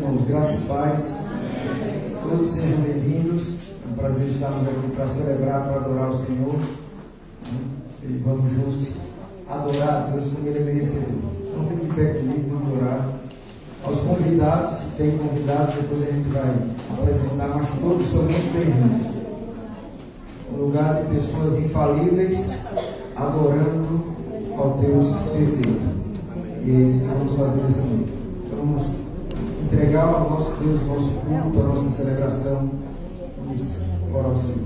irmãos, graça e paz. Todos sejam bem-vindos. É um prazer estarmos aqui para celebrar, para adorar o Senhor. E vamos juntos adorar a Deus como Ele é merecedor. Então fique de pé comigo, vamos adorar. Aos convidados, se tem convidados, depois a gente vai apresentar, mas todos são muito bem-vindos. Um lugar de pessoas infalíveis, adorando ao Deus perfeito. E é isso que vamos fazer nessa noite. Vamos entregar ao nosso Deus o nosso culto, a nossa celebração. Vamos orar ao Senhor.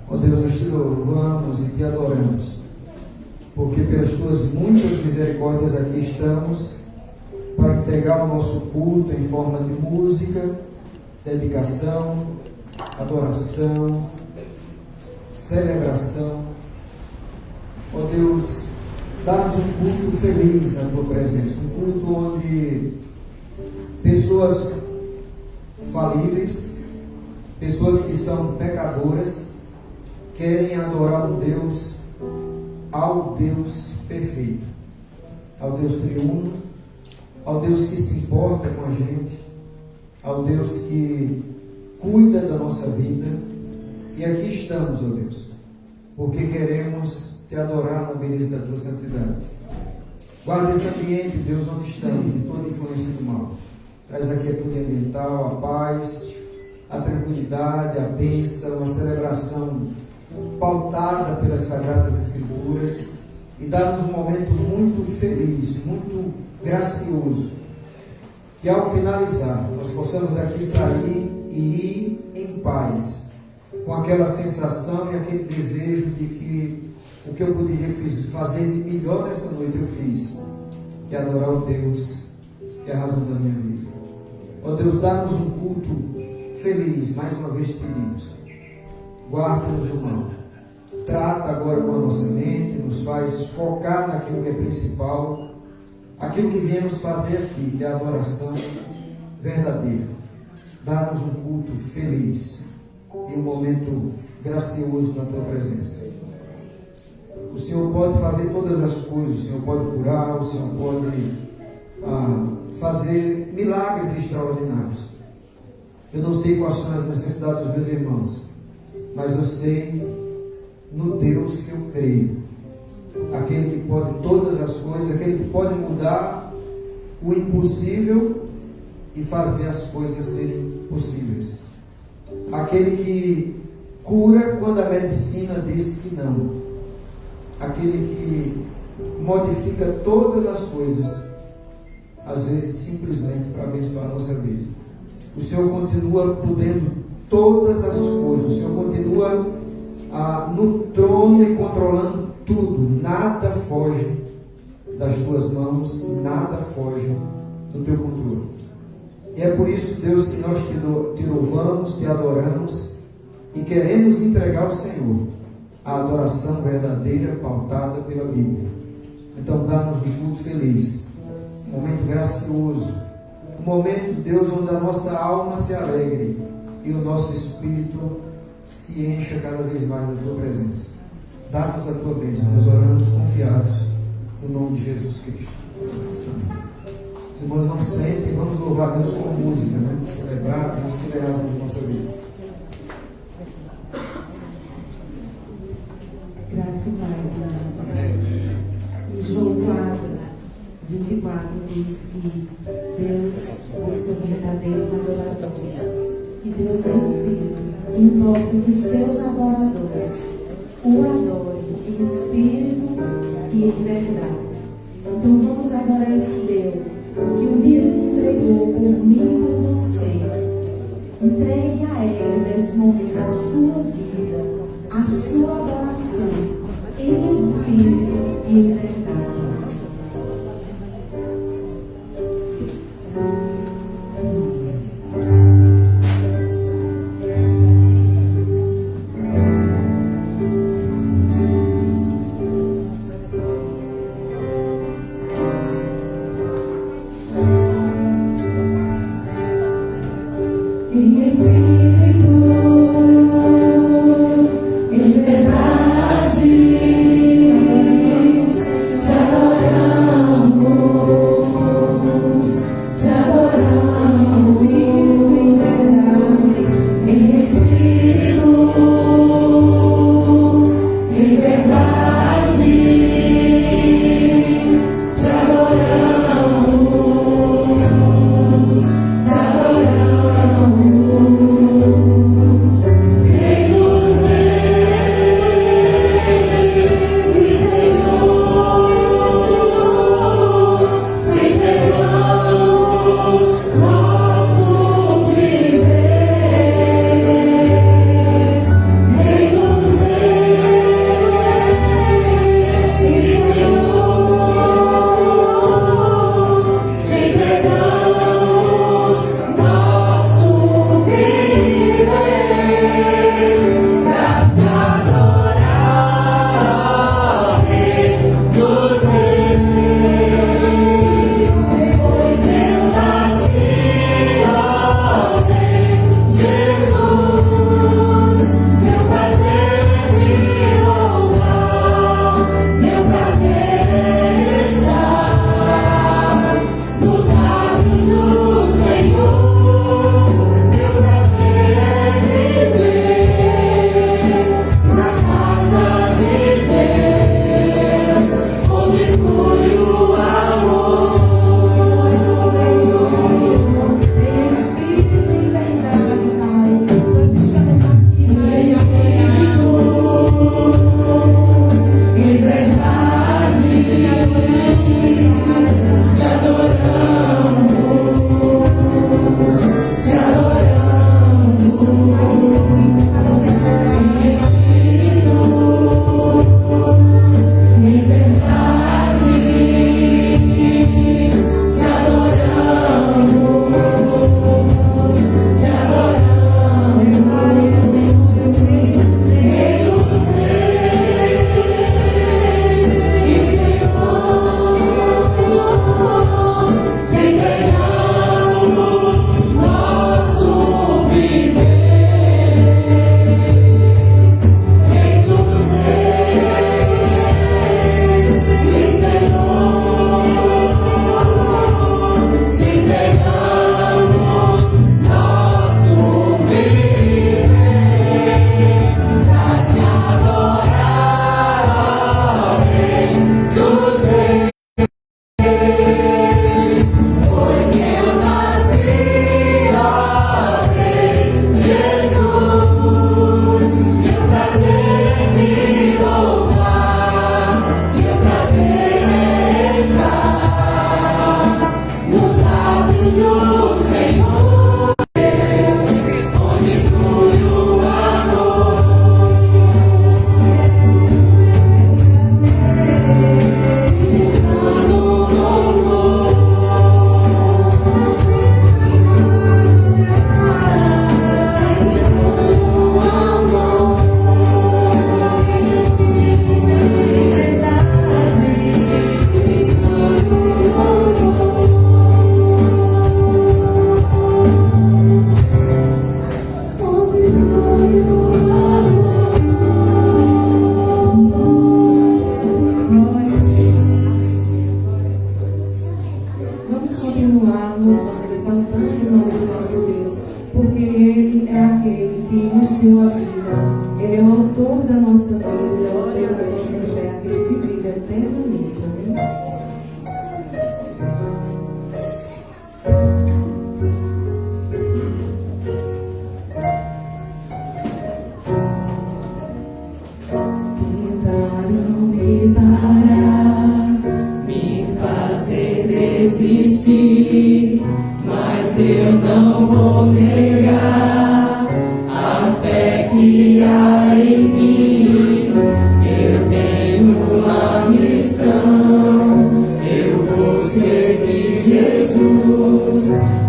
Ó Deus, nós te louvamos e te adoramos, porque pelas tuas muitas misericórdias aqui estamos para entregar o nosso culto em forma de música, dedicação, adoração, celebração. Ó Deus, dá-nos um culto feliz na tua presença, um culto onde pessoas falíveis, pessoas que são pecadoras, querem adorar o Deus, ao Deus perfeito, ao Deus triuno, ao Deus que se importa com a gente, ao Deus que cuida da nossa vida. E aqui estamos, ó Deus, porque queremos te adorar na beleza da tua santidade. Guarda esse ambiente, Deus, onde estamos, de toda influência do mal. Traz a quietude ambiental, a paz, a tranquilidade, a bênção, a celebração pautada pelas Sagradas Escrituras, e dá-nos um momento muito feliz, muito gracioso, que ao finalizar nós possamos daqui sair e ir em paz, com aquela sensação e aquele desejo de que o que eu poderia fazer de melhor nessa noite eu fiz, que é adorar o Deus que é a razão da minha vida. Ó Deus, dá-nos um culto feliz, mais uma vez te pedimos. Guarda-nos do mal. Trata agora com a nossa mente, nos faz focar naquilo que é principal, aquilo que viemos fazer aqui, que é a adoração verdadeira. Dá-nos um culto feliz e um momento gracioso na tua presença. O Senhor pode fazer todas as coisas, o Senhor pode curar, o Senhor pode fazer milagres extraordinários. Eu não sei quais são as necessidades dos meus irmãos, mas eu sei no Deus que eu creio, aquele que pode todas as coisas, aquele que pode mudar o impossível e fazer as coisas serem possíveis, aquele que cura quando a medicina diz que não, aquele que modifica todas as coisas, às vezes simplesmente para abençoar a nossa vida. O Senhor continua podendo todas as coisas, o Senhor continua no trono e controlando tudo. Nada foge das tuas mãos, nada foge do teu controle. E é por isso, Deus, que nós te louvamos, te adoramos e queremos entregar ao Senhor a adoração verdadeira pautada pela Bíblia. Então dá-nos um culto feliz, um momento gracioso, um momento, Deus, onde a nossa alma se alegre e o nosso espírito se encha cada vez mais da tua presença. Dá-nos a tua bênção, nós oramos confiados no nome de Jesus Cristo. Os irmãos não sentem, vamos louvar a Deus com música, né? Celebrar, Deus que é a razão da nossa vida. Graça e paz, irmãos. Em João 4:24 diz que Deus busca verdadeiros adoradores. Que Deus é Espírito, implore que seus adoradores o adorem em espírito e em verdade. Então vamos adorar esse Deus que um dia se entregou por mim e por você. Entregue a Ele nesse momento a sua vida, a sua adoração em espírito e em verdade. Em espírito, em verdade,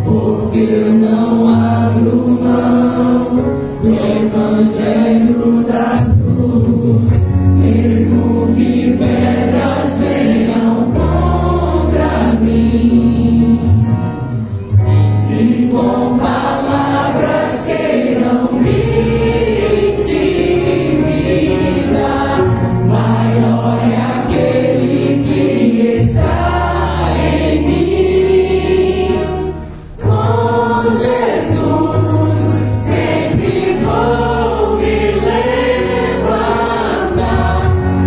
porque eu não abro mão do Evangelho da cruz, mesmo que pedras venham contra mim e com palavras queiram me intimidar. Maior é aquele que está em mim. Com Jesus sempre vou me levantar.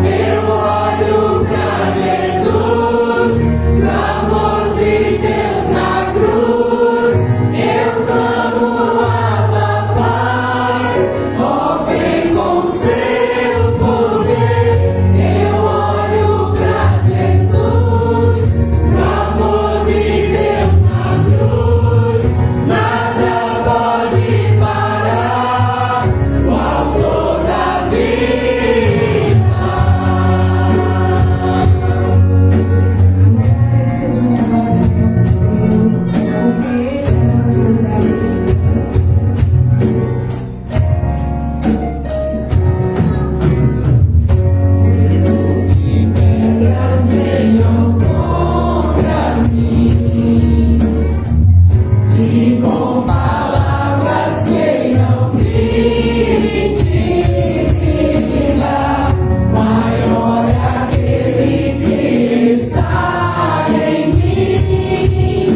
Eu olho pra Jesus, pro amor de Deus na cruz. Eu clamo Abba Pai, ó vem com seu poder. Eu olho pra Jesus, pro amor de Deus na cruz. Nada pode parar o autor da vida. Glória seja louvado Deus, porque Ele é o autor da vida. Pedras venham contra mim e com palavras queiram me intimidar. Maior é aquele que está em mim.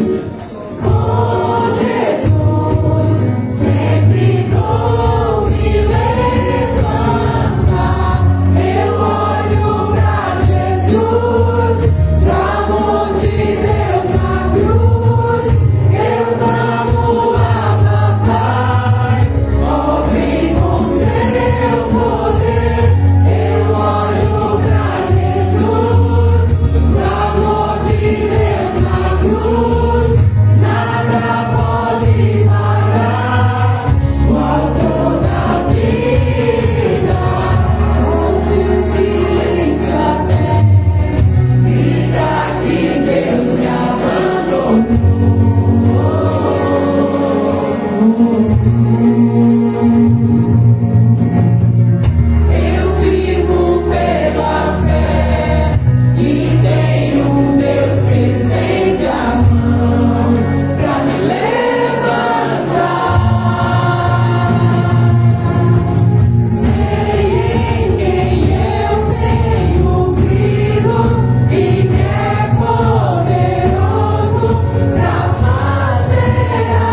Com Jesus sempre vou me levantar. Eu olho pra Jesus, pro amor de Deus na cruz. Eu clamo Abba Pai, ó vem com seu poder. Eu olho pra Jesus, pro amor de Deus na cruz. Nada pode parar o autor da vida. Onde o silêncio até grita que Deus me abandonou. Eu vivo pela fé e tenho um Deus que estende a mão pra me levantar. Sei em quem eu tenho crido e que é poderoso pra fazer a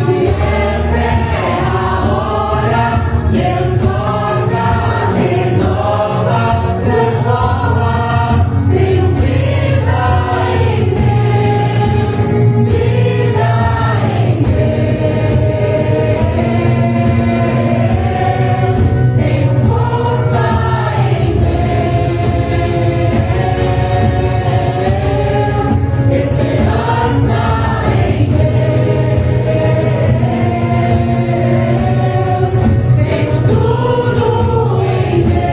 e essa é a hora. Deus toca, renova, transforma. Tenho vida em Deus, vida em Deus. Tenho força em Deus, esperança em Deus. Tenho tudo em Deus.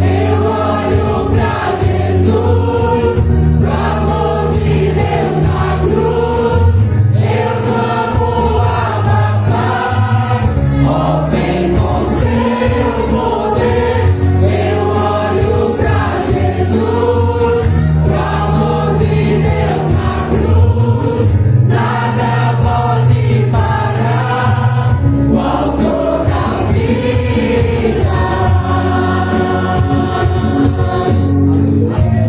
Eu olho pra Jesus, pro amor de Deus na cruz. Eu clamo Abba Pai, ó vem com seu poder. Eu olho pra Jesus, pro amor de Deus na cruz. Nada pode parar o autor da vida.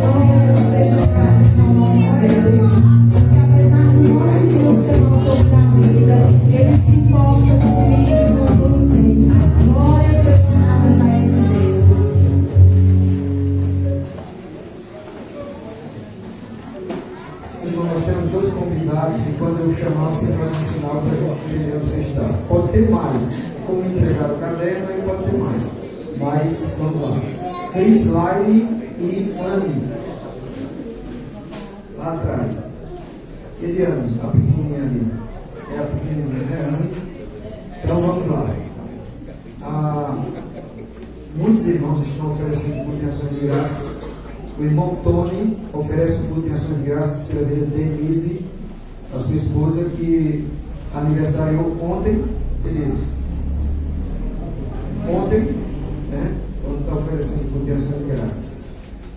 Glória seja dada ao nosso Deus, porque apesar do nosso Deus ser o autor da vida, Ele se importa comigo e com você. Glória seja dada a esse Deus. Irmão, nós temos dois convidados e quando eu chamar você faz um sinal para a gente entender onde você está. Pode ter mais, como entregar o caderno, aí pode ter mais. Mas, vamos lá. Crislaine e Anne. Lá atrás. Eliane, a pequenininha ali. É a pequenininha, né, Anne? Então vamos lá. muitos irmãos estão oferecendo culto em ações de graças. O irmão Tony oferece culto em ações de graças pela vida de Denise, a sua esposa, que aniversariou ontem, beleza? Ontem, né? Então está oferecendo culto em ações de graças.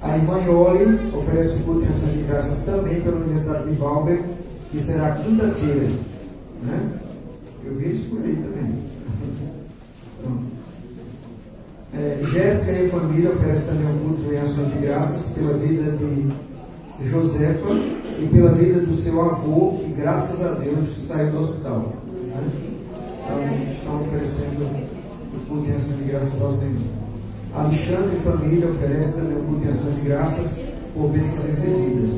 A irmã Ioli oferece culto em ações de graças também pelo aniversário de Valber, que será quinta-feira, né? Eu vi isso por aí também. Jéssica e a família oferecem também um culto em ações de graças pela vida de Josefa e pela vida do seu avô, que graças a Deus saiu do hospital, né? Então estão oferecendo o culto em ações de graças ao Senhor. Alexandre e família oferecem também um culto em ações de graças por bênçãos recebidas.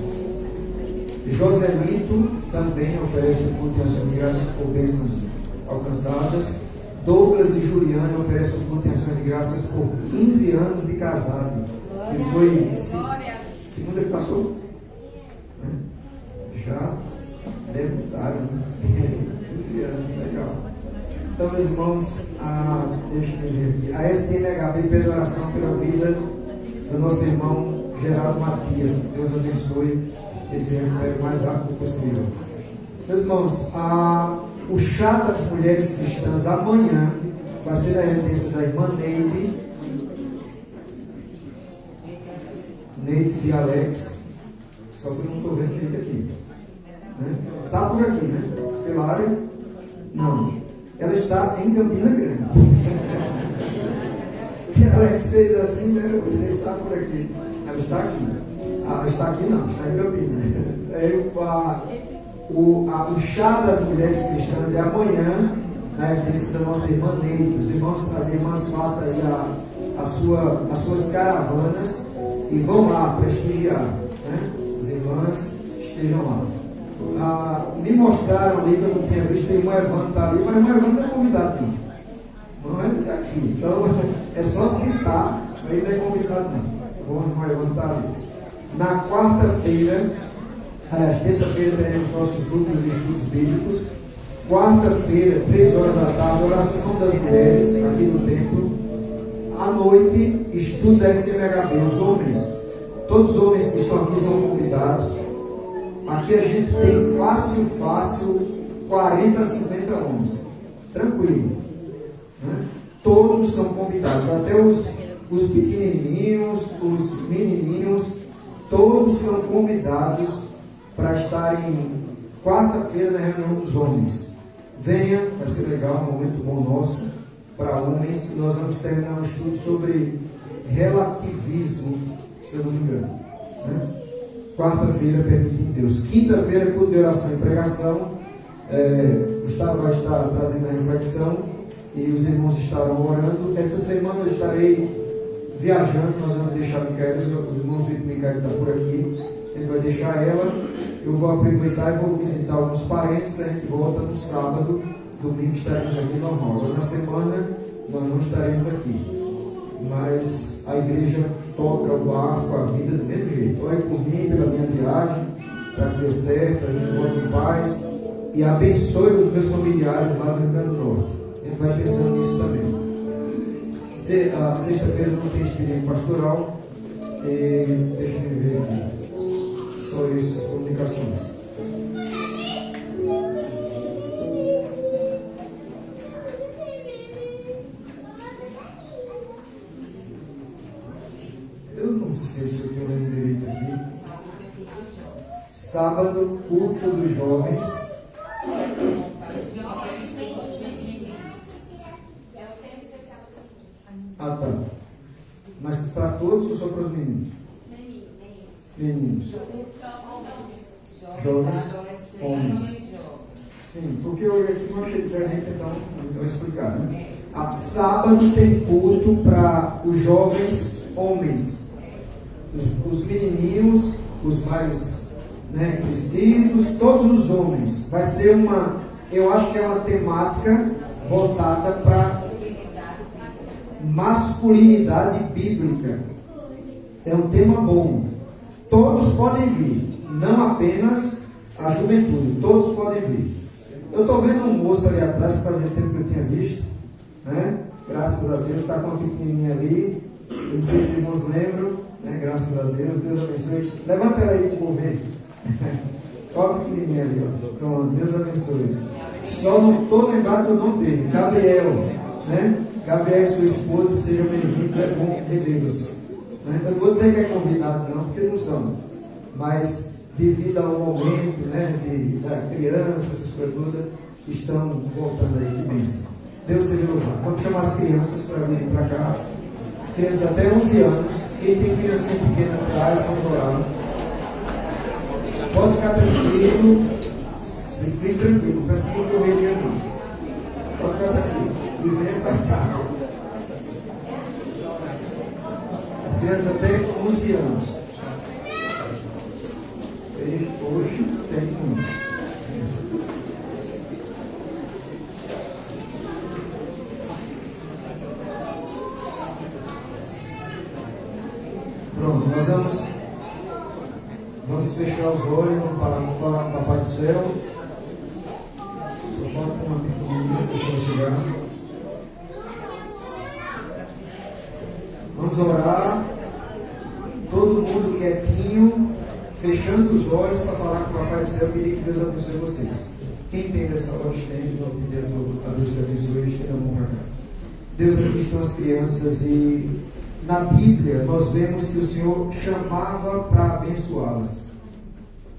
Joselito também oferece um culto em ações de graças por bênçãos alcançadas. Douglas e Juliana oferecem um culto em ações de graças por 15 anos de casado. Que foi segunda que passou? Né? Já debutaram, né? 15 anos, legal. Então, meus irmãos, deixa eu ver aqui. A SMHB pede oração pela vida do nosso irmão Geraldo Matias. Que Deus abençoe esse recupere o mais rápido possível. Meus irmãos, o chá das mulheres cristãs amanhã vai ser na residência da irmã Neide de Alex. Só que eu não estou vendo Neide aqui. Está por aqui, né? Pela área? Não. Ela está em Campina Grande. Que Alex fez assim, né? Você está por aqui. Ela está aqui. Está aqui não, está em Campina. O chá das mulheres cristãs é amanhã na residência da nossa irmã Neide. As irmãs façam aí as suas caravanas e vão lá prestigiar, né? As irmãs estejam lá. Me mostraram ali que eu não tinha visto, tem o irmão Evandro está ali, mas o irmão Evandro não é convidado não. Não é daqui. Então é só citar, mas ele não é convidado não. O irmão Evandro está ali. Na quarta-feira, terça-feira, teremos nossos grupos de estudos bíblicos. Quarta-feira, 3 horas da tarde, oração das mulheres aqui no templo. À noite, estudo da SMHB, os homens. Todos os homens que estão aqui são convidados. Aqui a gente tem fácil 40 a 50 homens. Tranquilo, né? Todos são convidados, até os pequenininhos, os menininhos, todos são convidados para estarem quarta-feira na reunião dos homens. Venha, vai ser legal, um momento bom nosso para homens. Nós vamos terminar um estudo sobre relativismo, se eu não me engano, né? Quarta-feira, permitindo Deus. Quinta-feira, culto de oração e pregação. Gustavo vai estar trazendo a reflexão e os irmãos estarão orando. Essa semana eu estarei viajando, nós vamos deixar Micael, os irmãos Vitor Micael está por aqui, ele vai deixar ela. Eu vou aproveitar e vou visitar alguns parentes. A gente volta no sábado, domingo estaremos aqui normal. Agora na semana nós não estaremos aqui, mas a igreja toca o barco, a vida do mesmo jeito. Ore por mim, pela minha viagem, para que dê certo, a gente volte em paz e abençoe os meus familiares lá no Rio Grande do Norte. A gente vai pensando nisso também. Sexta-feira não tem expediente pastoral. Deixa eu ver aqui. Só essas comunicações. Eu não sei se eu estou lendo direito aqui. Sábado, culto dos jovens. Ah, tá. Mas para todos ou só para os meninos? Meninos. Jovens, homens. Sim, porque eu olhei aqui não achei diferente, então eu vou explicar, né? Sábado tem culto para os jovens homens. Os menininhos, os mais crescidos, todos os homens. Vai ser eu acho que é uma temática voltada para masculinidade bíblica. É um tema bom. Todos podem vir, não apenas a juventude, todos podem vir. Eu estou vendo um moço ali atrás que fazia tempo que eu tinha visto, né? Graças a Deus, está com uma pequenininha ali. Eu não sei se os irmãos lembram, né? Graças a Deus, Deus abençoe. Levanta ela aí para o povo ver. Olha a pequenininha ali, ó. Pronto, Deus abençoe. Só não estou lembrado do nome dele, Gabriel, né? Gabriel e sua esposa, sejam bem-vindos, é bom revê-los. Né? Eu não vou dizer que é convidado, não, porque não são. Mas, devido ao momento, né, da criança, essas coisas todas, estão voltando aí, que bênção. Deus seja louvado. Vamos chamar as crianças para virem para cá. As crianças até 11 anos. Quem tem criancinha pequena atrás, vamos orar. Pode ficar tranquilo. Fique tranquilo, não precisa correr não. Pode ficar tranquilo. E venha para cá. As crianças até 11 anos. Hoje tem um. Pronto, nós vamos fechar os olhos, vamos falar com o Papai do Céu. Só falta uma pequenininha, deixa eu chegar. Vamos orar, todo mundo quietinho, fechando os olhos para falar com o Papai do Céu. Eu queria que Deus abençoe vocês. Quem tem dessa hora, estende, vou pedir a Deus que abençoe, estenda a mão para cá. Deus, aqui estão as crianças e na Bíblia nós vemos que o Senhor chamava para abençoá-las.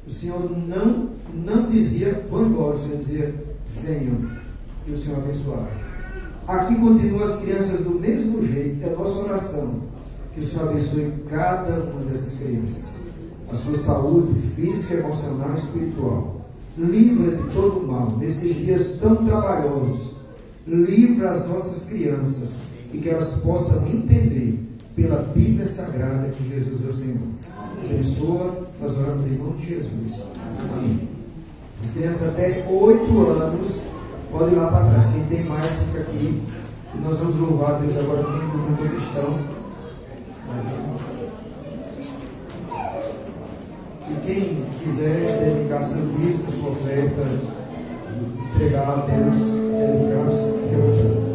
O Senhor não dizia, vão embora, o Senhor dizia, venham, e o Senhor abençoava. Aqui continuam as crianças do mesmo jeito, é a nossa oração, que o Senhor abençoe cada uma dessas crianças, a sua saúde física, emocional e espiritual. Livra de todo o mal, nesses dias tão trabalhosos. Livra as nossas crianças e que elas possam entender pela Bíblia Sagrada que Jesus é o Senhor. Abençoa, nós oramos em nome de Jesus. Amém. As crianças até 8 anos podem ir lá para trás. Quem tem mais fica aqui. E nós vamos louvar a Deus agora comigo do cantor cristão. E quem quiser dedicar seu dízimo, sua oferta, entregar a Deus, dedicar-se, fique à vontade.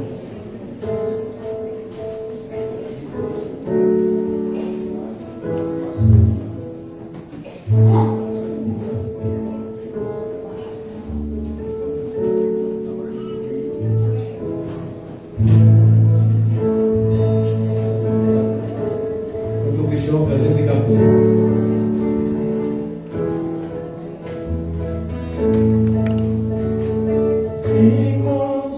Ficou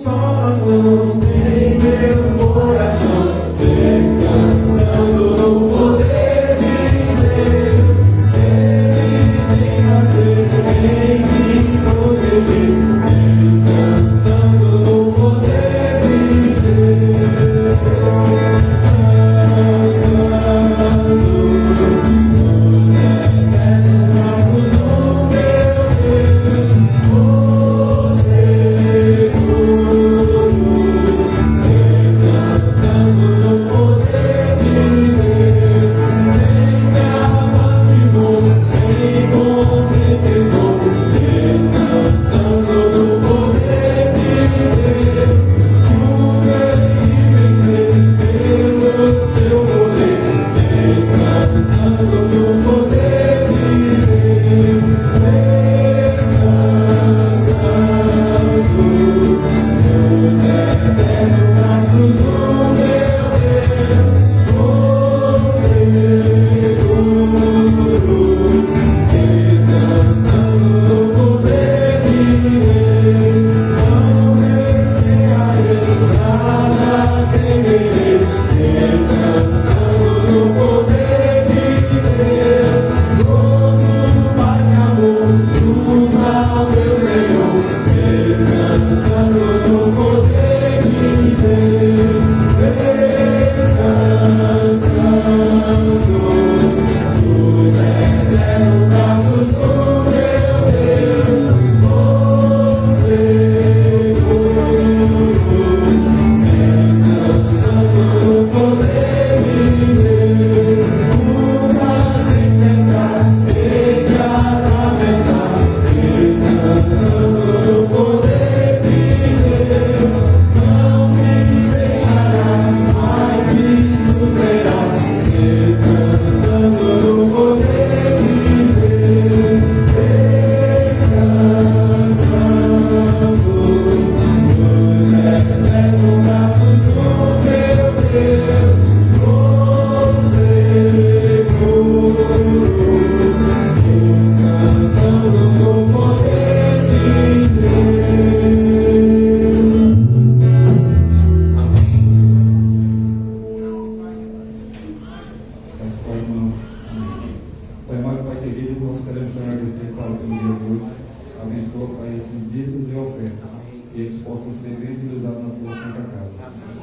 Abençoa, Pai, esses dízimos e ofertas, que eles possam ser bem utilizados na tua santa casa.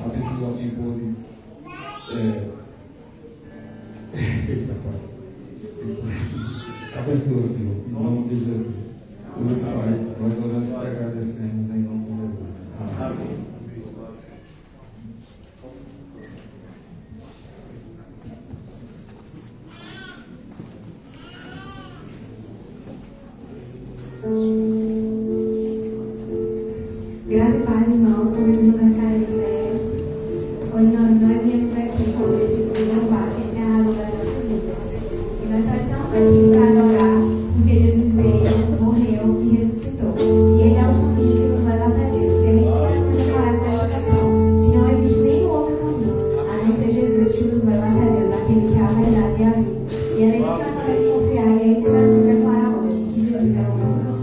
Abençoa quem pôde. Eita, Pai. Abençoa, Senhor, em nome de Jesus. Deus, Pai, nós oramos e agradecemos em nome de Jesus. Amém. Graças e paz, irmãos, convidamos a ficar em pé. Hoje nós viemos aqui com o objetivo de louvar quem tem a razão das nossas vidas. E nós só estamos aqui para adorar, porque Jesus veio, morreu e ressuscitou. E Ele é o caminho que nos leva até Deus. E a gente precisa declarar com essa canção que não existe nenhum outro caminho, a não ser Jesus que nos leva até Deus, aquele que é a verdade e a vida. E é nele que nós podemos confiar, e é isso que nós vamos declarar hoje, que Jesus é o único caminho.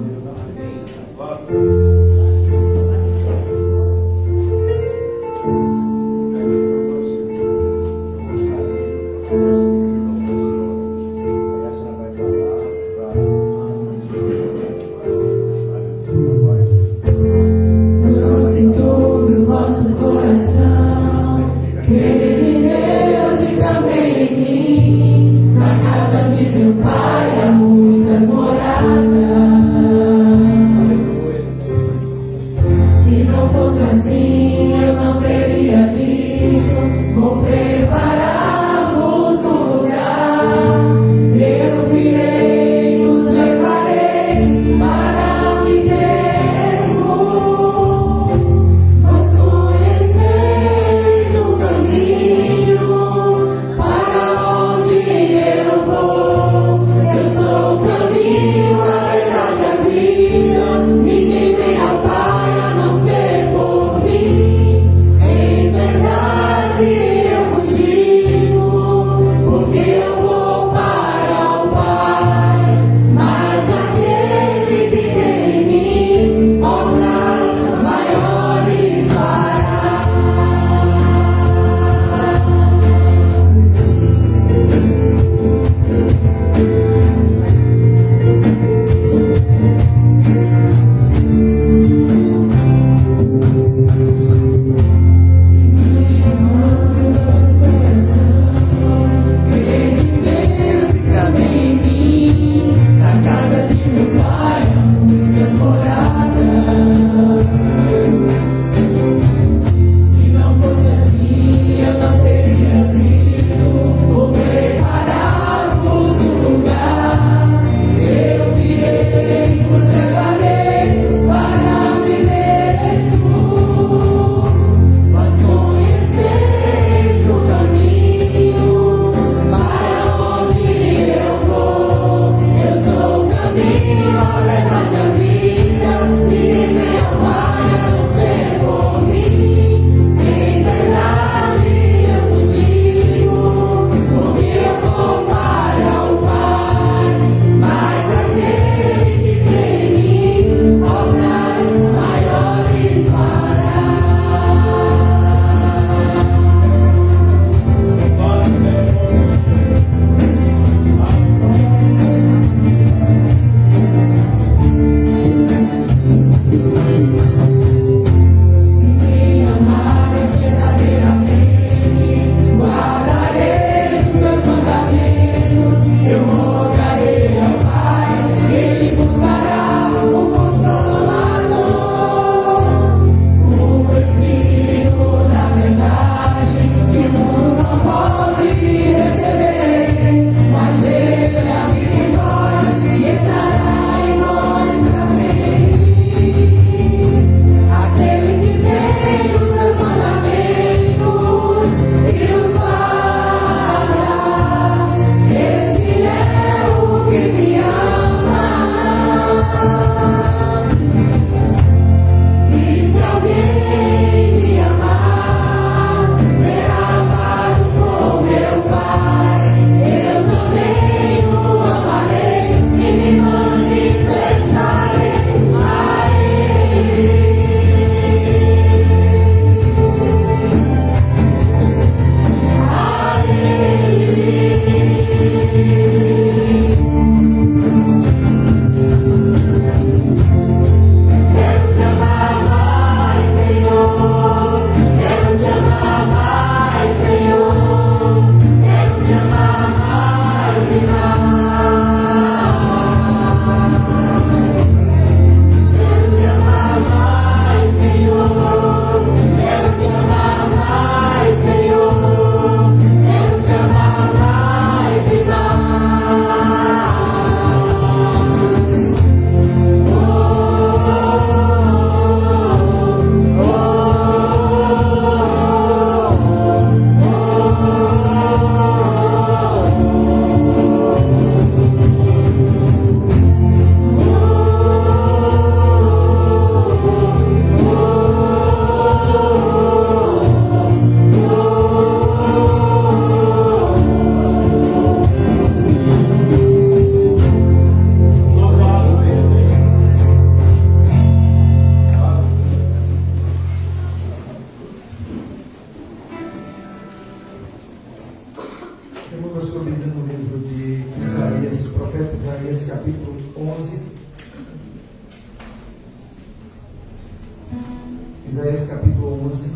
Isaías capítulo 11.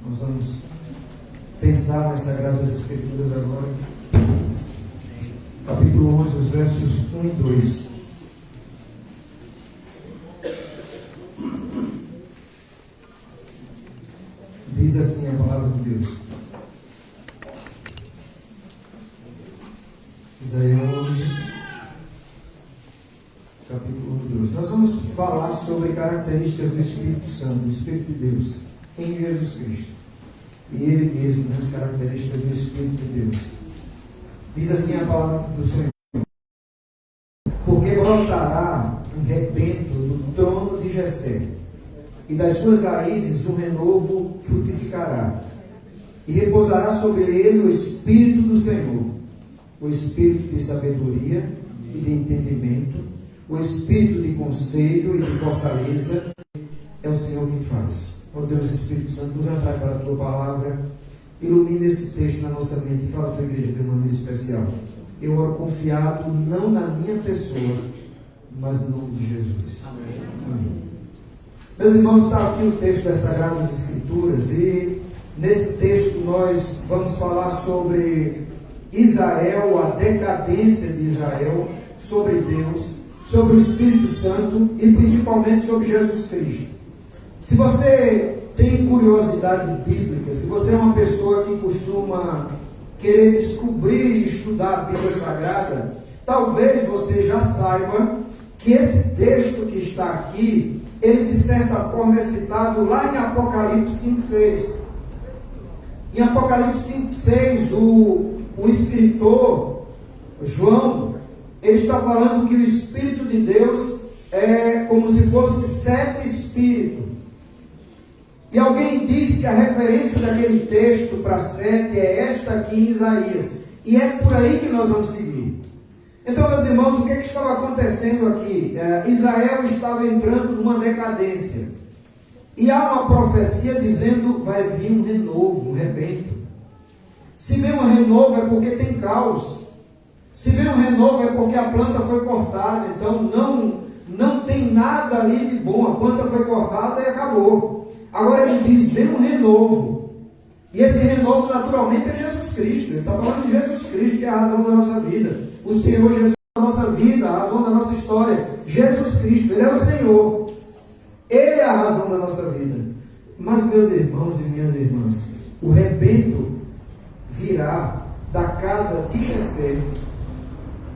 Nós vamos pensar nas Sagradas Escrituras agora. Capítulo 11, os versos 1 e 2. Diz assim a palavra de Deus. Isaías 11, capítulo 2. Nós vamos falar sobre características do Espírito Santo, do Espírito de Deus, em Jesus Cristo. E Ele mesmo, as características do Espírito de Deus. Diz assim a palavra do Senhor: porque brotará um rebento do trono de Jessé, e das suas raízes um renovo frutificará, e repousará sobre ele o Espírito do Senhor, o Espírito de sabedoria e de entendimento, o Espírito de conselho e de fortaleza, é o Senhor quem faz. Ó Deus, Espírito Santo, nos atrai para a Tua Palavra, ilumina esse texto na nossa mente e fala a Tua igreja de maneira especial. Eu oro confiado não na minha pessoa, mas no nome de Jesus. Amém. Meus irmãos, está aqui o texto das Sagradas Escrituras, e nesse texto nós vamos falar sobre Israel, a decadência de Israel, sobre Deus, sobre o Espírito Santo e principalmente sobre Jesus Cristo. Se você tem curiosidade bíblica, se você é uma pessoa que costuma querer descobrir e estudar a Bíblia Sagrada, talvez você já saiba que esse texto que está aqui, ele de certa forma é citado lá em Apocalipse 5,6. Em Apocalipse 5,6, o escritor João, ele está falando que o Espírito de Deus é como se fosse 7 espíritos. E alguém diz que a referência daquele texto para 7 é esta aqui em Isaías. E é por aí que nós vamos seguir. Então, meus irmãos, o que estava acontecendo aqui? Israel estava entrando numa decadência. E há uma profecia dizendo vai vir um renovo, um rebento. Se vem um renovo é porque tem caos. Se vem um renovo é porque a planta foi cortada. Então não tem nada ali de bom. A planta foi cortada e acabou. Agora ele diz, vem um renovo. E esse renovo naturalmente é Jesus Cristo. Ele está falando de Jesus Cristo, que é a razão da nossa vida. O Senhor Jesus é a nossa vida, a razão da nossa história. Jesus Cristo, Ele é o Senhor. Ele é a razão da nossa vida. Mas, meus irmãos e minhas irmãs, o rebento virá da casa de Jessé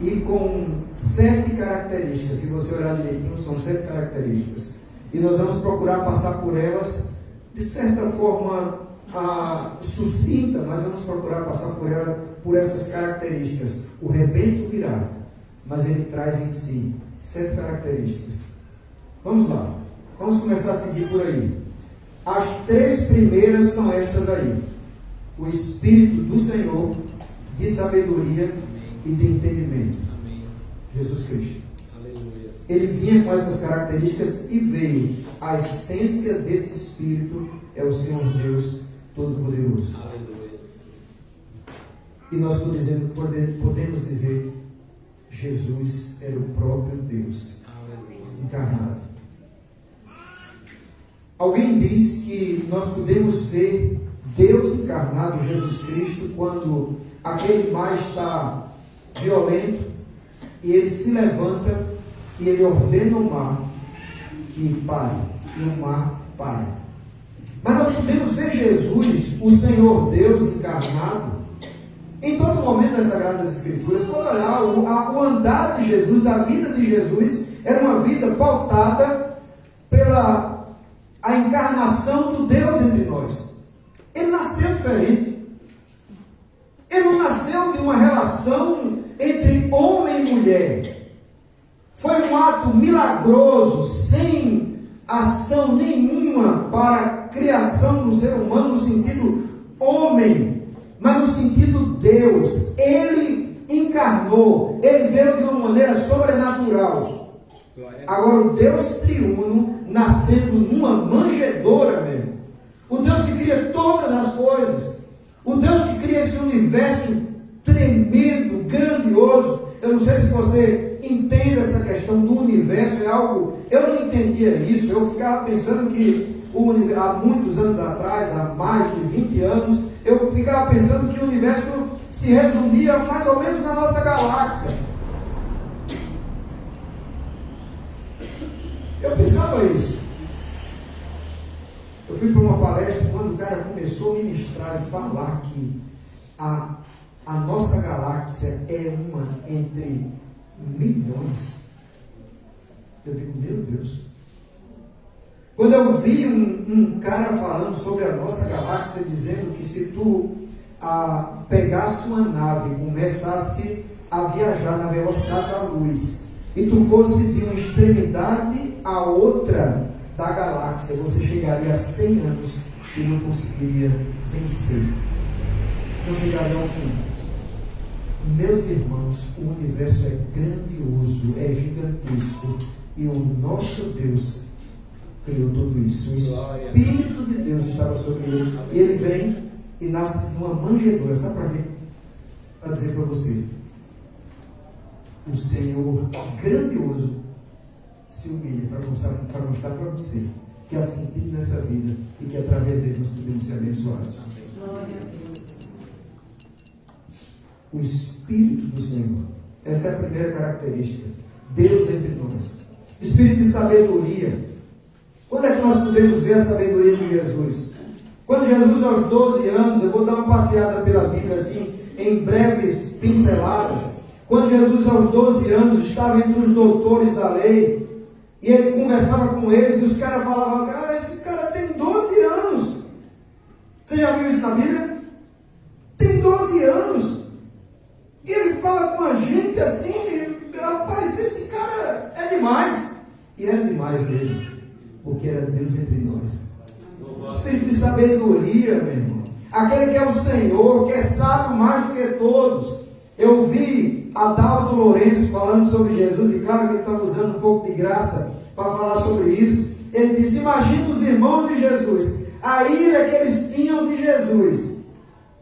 e com 7 características. Se você olhar direitinho, são 7 características. E nós vamos procurar passar por elas de certa forma sucinta, mas vamos procurar passar por essas características. O rebento virá, mas ele traz em si 7 características. Vamos lá, vamos começar a seguir por aí. As 3 primeiras são estas aí: o Espírito do Senhor, de sabedoria e de entendimento. Amém. Jesus Cristo. Aleluia. Ele vinha com essas características e veio. A essência desse Espírito é o Senhor Deus Todo-Poderoso. Aleluia. E nós podemos dizer, Jesus era o próprio Deus. Aleluia. Encarnado. Alguém diz que nós podemos ver Deus encarnado, Jesus Cristo, quando aquele mar está violento e ele se levanta e ele ordena ao mar que pare, e o mar para. Mas nós podemos ver Jesus, o Senhor Deus encarnado, em todo momento das Sagradas Escrituras. Quando olhar o andar de Jesus, a vida de Jesus, era uma vida pautada pela a encarnação do Deus entre nós. Ele nasceu diferente. Ele não nasceu de uma relação entre homem e mulher. Foi um ato milagroso, sem ação nenhuma para a criação do ser humano no sentido homem, mas no sentido Deus. Ele encarnou, ele veio de uma maneira sobrenatural. Agora o Deus triuno nascendo numa manjedoura mesmo. O Deus que cria todas as coisas. O Deus que cria esse universo tremendo, grandioso. Eu não sei se você entende essa questão do universo, é algo, eu não entendia isso, eu ficava pensando que há muitos anos atrás, há mais de 20 anos, eu ficava pensando que o universo se resumia mais ou menos na nossa galáxia. Eu pensava isso. Eu fui para uma palestra quando o cara começou a ministrar e falar que a nossa galáxia é uma entre milhões. Eu digo, meu Deus. Quando eu vi um cara falando sobre a nossa galáxia, dizendo que se tu pegasse uma nave e começasse a viajar na velocidade da luz, e tu fosse de uma extremidade à outra da galáxia, você chegaria a 100 anos e não conseguiria vencer. Não chegaria ao fim. Meus irmãos, o universo é grandioso, é gigantesco, e o nosso Deus criou tudo isso. O Espírito de Deus estava sobre ele, e ele vem e nasce numa manjedoura. Sabe para quê? Para dizer para você: o Senhor grandioso se humilha para mostrar para você que há sentido nessa vida e que através dele nós podemos ser abençoados. Glória a Deus. O Espírito do Senhor. Essa é a primeira característica. Deus entre nós. Espírito de sabedoria. Quando é que nós podemos ver a sabedoria de Jesus? Quando Jesus, aos 12 anos, eu vou dar uma passeada pela Bíblia assim, em breves pinceladas. Quando Jesus, aos 12 anos, estava entre os doutores da lei, e ele conversava com eles, e os caras falavam: cara, esse cara tem 12 anos. Você já viu isso na Bíblia? Tem 12 anos. E ele fala com a gente assim, rapaz, esse cara é demais. E era demais mesmo, porque era Deus entre nós. Espírito de sabedoria, meu irmão. Aquele que é o Senhor, que é sábio mais do que todos. Eu vi Adalto Lourenço falando sobre Jesus, e claro que ele está usando um pouco de graça para falar sobre isso. Ele disse: imagina os irmãos de Jesus, a ira que eles tinham de Jesus.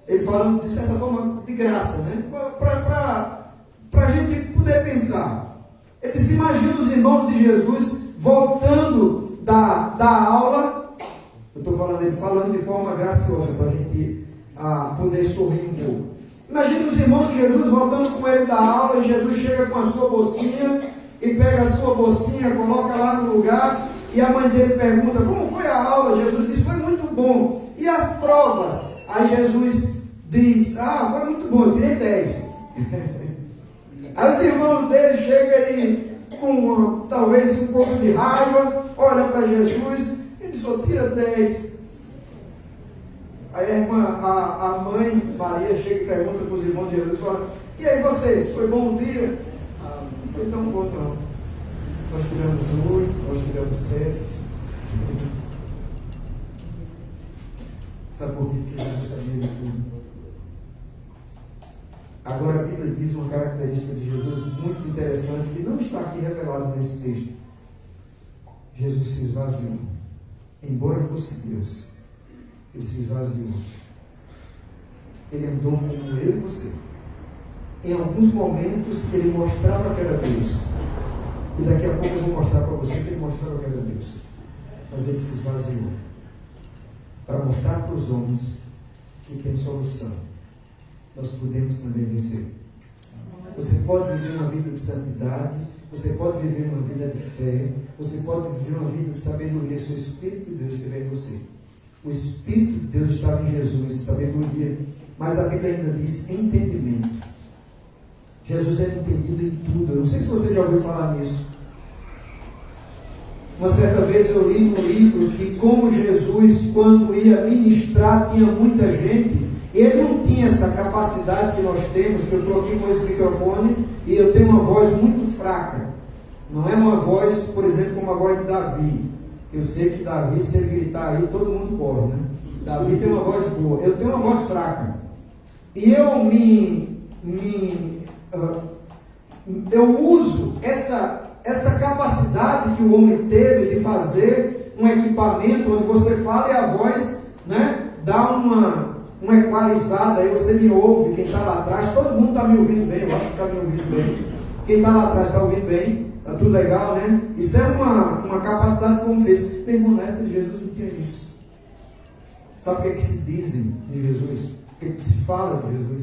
Ele falando de certa forma de graça, né? Para a gente poder pensar. Ele disse: imagina os irmãos de Jesus voltando da aula. Eu estou falando, ele falando de forma graciosa para a gente poder sorrir um pouco. Imagina os irmãos de Jesus voltando com ele da aula, e Jesus chega com a sua bolsinha e pega a sua bolsinha, coloca lá no lugar, e a mãe dele pergunta: como foi a aula? Jesus diz: foi muito bom. E as provas? Aí Jesus diz: foi muito bom, eu tirei 10. Aí os irmãos dele chegam aí com talvez um pouco de raiva, olha para Jesus e diz: só tira 10. Aí a mãe Maria chega e pergunta para os irmãos de Jesus, fala: e aí vocês, foi bom o dia? Não foi tão bom não. Nós tiramos 8, nós tiramos 7. Sabe por quê? Porque Jesus sabia de tudo. Agora a Bíblia diz uma característica de Jesus muito interessante, que não está aqui revelado nesse texto. Jesus se esvaziou. Embora fosse Deus, ele se esvaziou. Ele andou como eu e você. Em alguns momentos ele mostrava que era Deus. E daqui a pouco eu vou mostrar para você que ele mostrava que era Deus. Mas ele se esvaziou para mostrar para os homens que tem solução. Nós podemos também vencer. Você pode viver uma vida de santidade, você pode viver uma vida de fé, você pode viver uma vida de sabedoria se o Espírito de Deus estiver em você. O Espírito de Deus estava em Jesus, sabedoria, mas a Bíblia ainda diz entendimento. Jesus era entendido em tudo. Eu não sei se você já ouviu falar nisso. Uma certa vez eu li no livro que como Jesus, quando ia ministrar, tinha muita gente. Ele não tinha essa capacidade que nós temos, que eu estou aqui com esse microfone e eu tenho uma voz muito fraca. Não é uma voz, por exemplo, como a voz de Davi. Eu sei que Davi, se ele gritar aí, todo mundo corre, né? Davi tem uma voz boa. Eu tenho uma voz fraca. E eu uso essa capacidade que o homem teve de fazer um equipamento onde você fala e a voz, né, dá uma equalizada, aí você me ouve, quem está lá atrás, todo mundo está me ouvindo bem, eu acho que está me ouvindo bem. Quem está lá atrás está ouvindo bem, Tá tudo legal, né? Isso é uma capacidade que o homem fez. Meu irmão, na época de Jesus não tinha isso. Sabe o que é que se dizem de Jesus? O que é que se fala de Jesus?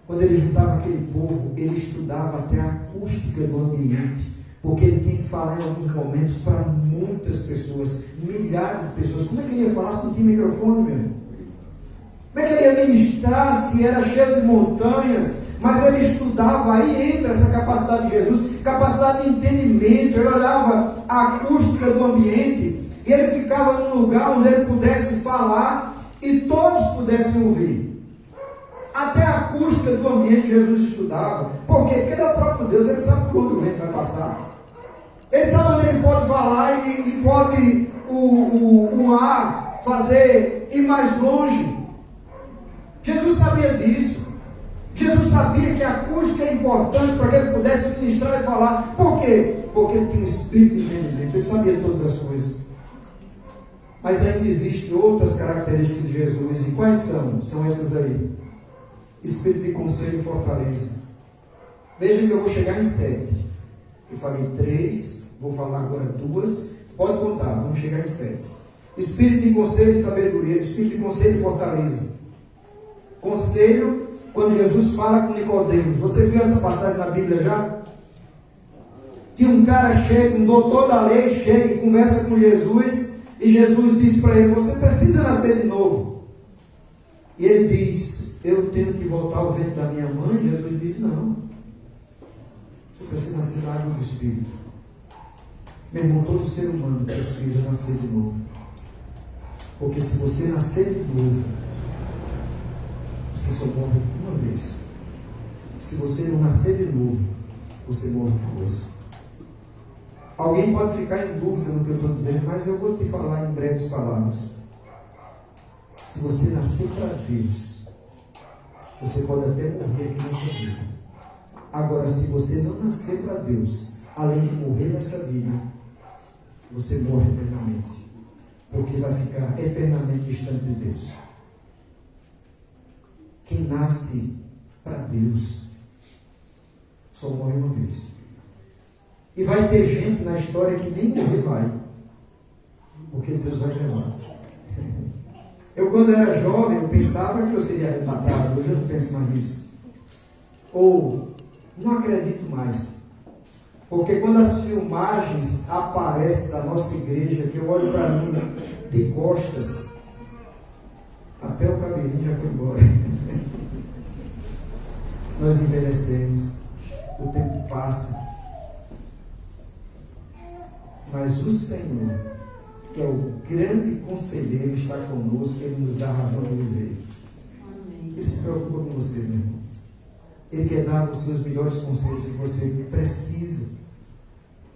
Quando ele juntava aquele povo, ele estudava até a acústica do ambiente, porque ele tinha que falar em alguns momentos para muitas pessoas, milhares de pessoas. Como é que ele ia falar se não tinha microfone, meu irmão? Como é que ele ia ministrar se era cheio de montanhas? Mas ele estudava, aí entra essa capacidade de Jesus, capacidade de entendimento. Ele olhava a acústica do ambiente e ele ficava num lugar onde ele pudesse falar e todos pudessem ouvir. Até a acústica do ambiente Jesus estudava. Por quê? Porque ele é o próprio Deus, ele sabe por onde o vento vai passar. Ele sabe onde ele pode falar e pode o ar fazer ir mais longe. Jesus sabia disso. Jesus sabia que a acústica é importante para que ele pudesse ministrar e falar. Por quê? Porque ele tinha um espírito de entendimento. Ele sabia todas as coisas. Mas ainda existem outras características de Jesus. E quais são? São essas aí. Espírito de conselho e fortaleza. Veja que eu vou chegar em 7. Eu falei 3, vou falar agora 2. Pode contar, vamos chegar em 7. Espírito de conselho e sabedoria. Espírito de conselho e fortaleza. Conselho, quando Jesus fala com Nicodemos. Você viu essa passagem na Bíblia já? Que um cara chega, um doutor da lei, chega e conversa com Jesus. E Jesus diz para ele: você precisa nascer de novo. E ele diz: eu tenho que voltar ao ventre da minha mãe. Jesus diz: não, você precisa nascer da água do Espírito. Meu irmão, todo ser humano precisa nascer de novo. Porque se você nascer de novo, você só morre uma vez. Se você não nascer de novo, você morre duas. Alguém pode ficar em dúvida no que eu estou dizendo, mas eu vou te falar em breves palavras. Se você nascer para Deus, você pode até morrer aqui nessa vida. Agora, se você não nascer para Deus, além de morrer nessa vida, você morre eternamente. Porque vai ficar eternamente distante de Deus. Quem nasce para Deus só morre uma vez. E vai ter gente na história que nem morrer vai. Porque Deus vai levar. Eu, quando era jovem, eu pensava que eu seria arrebatado. Hoje eu não penso mais nisso. Ou, não acredito mais. Porque quando as filmagens aparecem da nossa igreja, que eu olho para mim de costas, até o cabelinho já foi embora. Nós envelhecemos. O tempo passa. Mas o Senhor, que é o grande conselheiro, está conosco, Ele nos dá a razão de viver. Ele se preocupa com você, meu irmão. Ele quer dar os seus melhores conselhos que você precisa.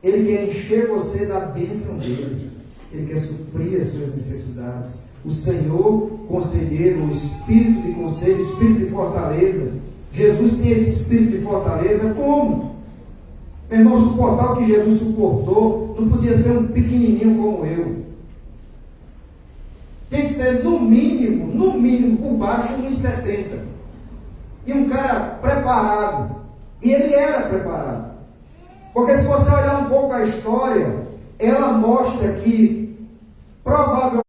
Ele quer encher você da bênção dele. Ele quer suprir as suas necessidades. O Senhor, conselheiro, o espírito de conselho, o espírito de fortaleza. Jesus tem esse espírito de fortaleza como? Meu irmão, suportar o que Jesus suportou, não podia ser um pequenininho como eu. Tem que ser no mínimo, por baixo, 1,70. E um cara preparado. E ele era preparado. Porque se você olhar um pouco a história, ela mostra que, provavelmente,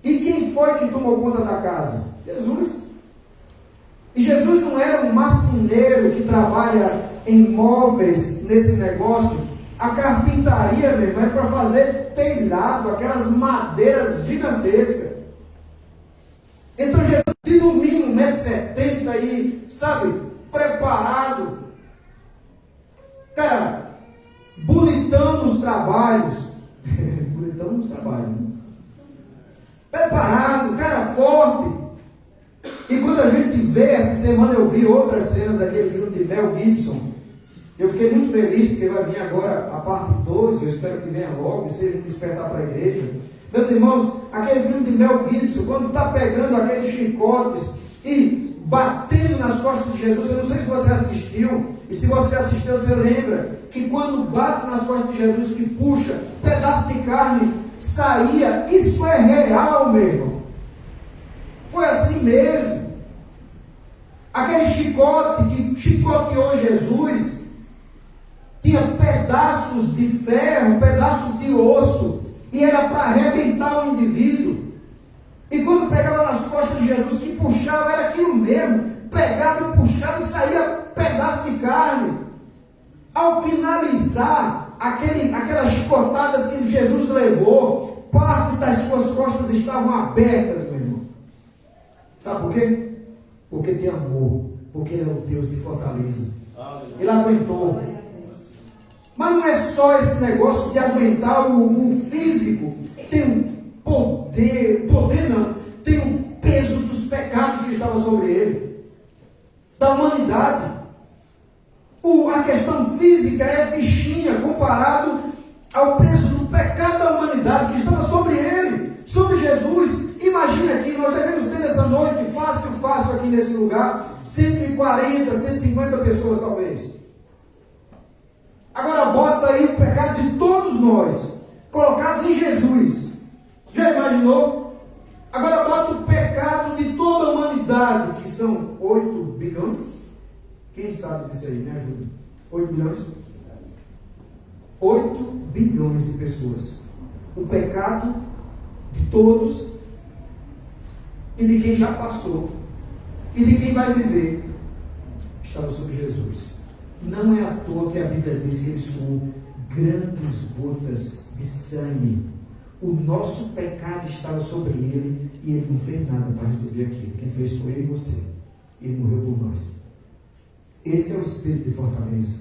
e quem foi que tomou conta da casa? Jesus. E Jesus não era um marceneiro que trabalha em móveis nesse negócio. A carpintaria mesmo é para fazer telhado, aquelas madeiras gigantescas. Então Jesus, de no mínimo 1,70 m e, sabe, preparado. Cara, bonitão nos trabalhos. Bonitão nos trabalhos. Né? Preparado, cara forte. E quando a gente vê, essa semana eu vi outras cenas daquele filme de Mel Gibson. Eu fiquei muito feliz, porque vai vir agora a parte 2, eu espero que venha logo, e seja um despertar para a igreja. Meus irmãos, aquele filme de Mel Gibson, quando está pegando aqueles chicotes e batendo nas costas de Jesus, eu não sei se você assistiu, e se você assistiu, você lembra, que quando bate nas costas de Jesus, que puxa, pedaço de carne saía, isso é real, meu irmão. Foi assim mesmo. Aquele chicote que chicoteou Jesus tinha pedaços de ferro, pedaços de osso, e era para arrebentar o indivíduo. E quando pegava nas costas de Jesus, que puxava, era aquilo mesmo, pegava e puxava e saía pedaço de carne. Ao finalizar aquelas chicotadas que Jesus levou, parte das suas costas estavam abertas, meu irmão. Sabe por quê? Porque tem amor, porque Ele é o Deus de fortaleza. Ele aguentou. Mas não é só esse negócio de aguentar o físico. Tem um poder não, tem um peso dos pecados que estava sobre ele, da humanidade. A questão física é fichinha comparado ao peso do pecado da humanidade que estava sobre ele, sobre Jesus. Imagina aqui, nós devemos ter nessa noite, fácil aqui nesse lugar, 140, 150 pessoas talvez. Agora bota aí o pecado de todos nós, colocados em Jesus. Já imaginou? Agora bota o pecado de toda a humanidade, que são 8 bilhões. Quem sabe disso aí? Me ajuda. 8 bilhões? 8 bilhões de pessoas. O pecado de todos e de quem já passou e de quem vai viver estava sobre Jesus. Não é à toa que a Bíblia diz que ele suou grandes gotas de sangue. O nosso pecado estava sobre ele e ele não fez nada para receber aquilo. Quem fez foi eu e você. Ele morreu por nós. Esse é o espírito de fortaleza.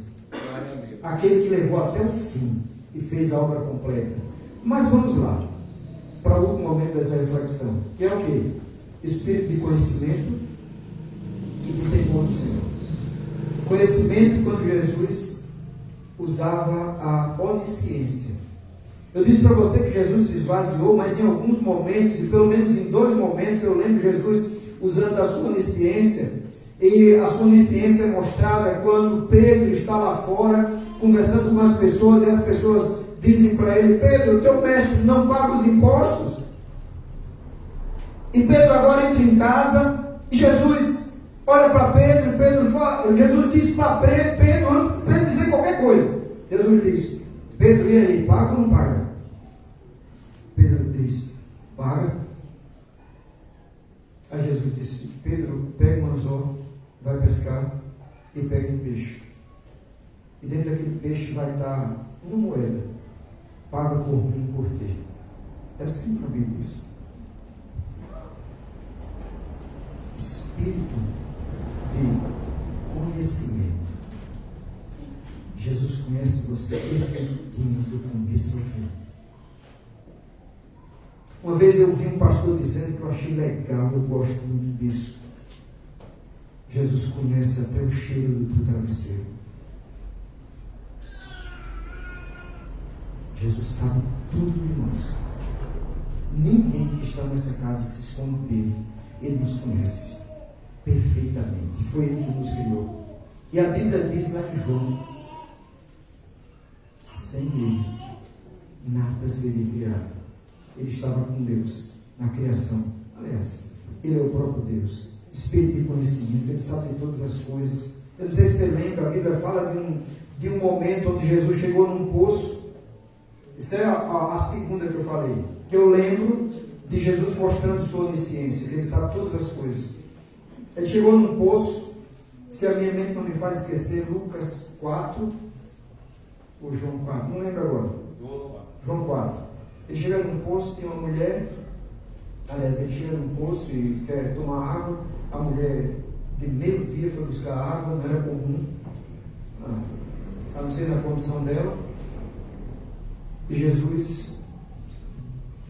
Aquele que levou até o fim e fez a obra completa. Mas vamos lá, para o último momento dessa reflexão, que é o quê? Espírito de conhecimento e de temor do Senhor. Conhecimento quando Jesus usava a onisciência. Eu disse para você que Jesus se esvaziou, mas em alguns momentos, e pelo menos em 2 momentos, eu lembro Jesus usando a sua onisciência. E a sua onisciência é mostrada quando Pedro está lá fora, conversando com as pessoas, e as pessoas dizem para ele: Pedro, teu mestre não paga os impostos. E Pedro agora entra em casa, e Jesus olha para Pedro, Jesus diz para Pedro, antes de Pedro dizer qualquer coisa, Jesus diz: Pedro, e aí, paga ou não paga? Pedro diz: paga. Aí Jesus disse: Pedro, pega um anzol, vai pescar e pega um peixe. E dentro daquele peixe vai estar uma moeda. Paga por mim, por ti. Está escrito na Bíblia isso. Espírito de conhecimento. Jesus conhece você perfeitinho do começo ao fim. Uma vez eu vi um pastor dizendo que eu achei legal, eu gosto muito disso. Jesus conhece até o cheiro do teu travesseiro. Jesus sabe tudo de nós. Ninguém que está nessa casa se esconde dele. Ele nos conhece perfeitamente. Foi ele que nos criou. E a Bíblia diz lá em João: sem ele, nada seria criado. Ele estava com Deus na criação. Aliás, ele é o próprio Deus. Espírito de conhecimento, ele sabe de todas as coisas. Eu não sei se você lembra, a Bíblia fala de um momento onde Jesus chegou num poço. Isso é a segunda que eu falei. Que eu lembro de Jesus mostrando sua onisciência, que ele sabe todas as coisas. Ele chegou num poço, se a minha mente não me faz esquecer, Lucas 4 ou João 4, não lembro agora. João 4. Ele chega num poço, tem uma mulher, aliás, ele chega num poço e quer tomar água. A mulher de meio-dia foi buscar água, não era comum, a não ser na condição dela. E Jesus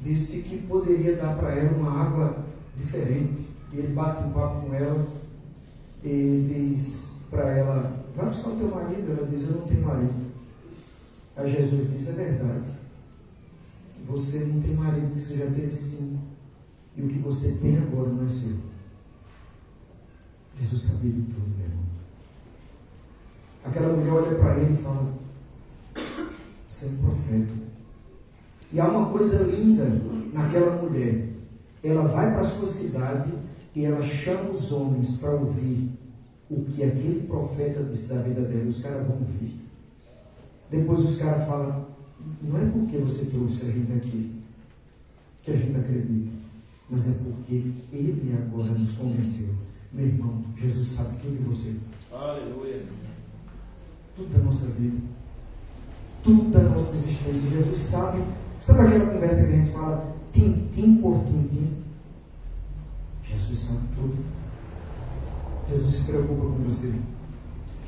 disse que poderia dar para ela uma água diferente. E ele bate um papo com ela e diz para ela: vai buscar o teu marido. Ela diz: eu não tenho marido. Aí Jesus diz: é verdade, você não tem marido, você já teve 5, e o que você tem agora não é seu. Jesus sabia de tudo, meu irmão. Aquela mulher olha para ele e fala: você é um profeta. E há uma coisa linda naquela mulher. Ela vai para a sua cidade e ela chama os homens para ouvir o que aquele profeta disse da vida dela, os caras vão ver. Depois os caras falam, não é porque você trouxe a gente aqui que a gente acredita, mas é porque ele agora nos convenceu. Meu irmão, Jesus sabe tudo de você. Aleluia. Tudo da nossa vida. Tudo da nossa existência. Jesus sabe. Sabe aquela conversa que a gente fala tintim por tintim? Jesus sabe tudo. Jesus se preocupa com você.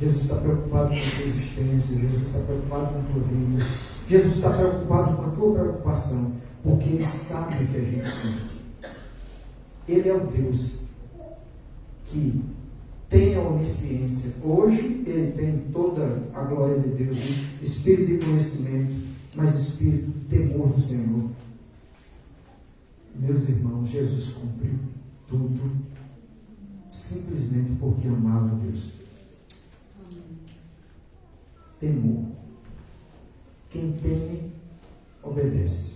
Jesus está preocupado com a tua existência. Jesus está preocupado com a tua vida. Jesus está preocupado com a tua preocupação. Porque Ele sabe o que a gente sente. Ele é o Deus que tem a onisciência. Hoje Ele tem toda a glória de Deus, espírito de conhecimento, mas espírito de temor do Senhor. Meus irmãos, Jesus cumpriu tudo simplesmente porque amava a Deus. Temor. Quem teme, obedece.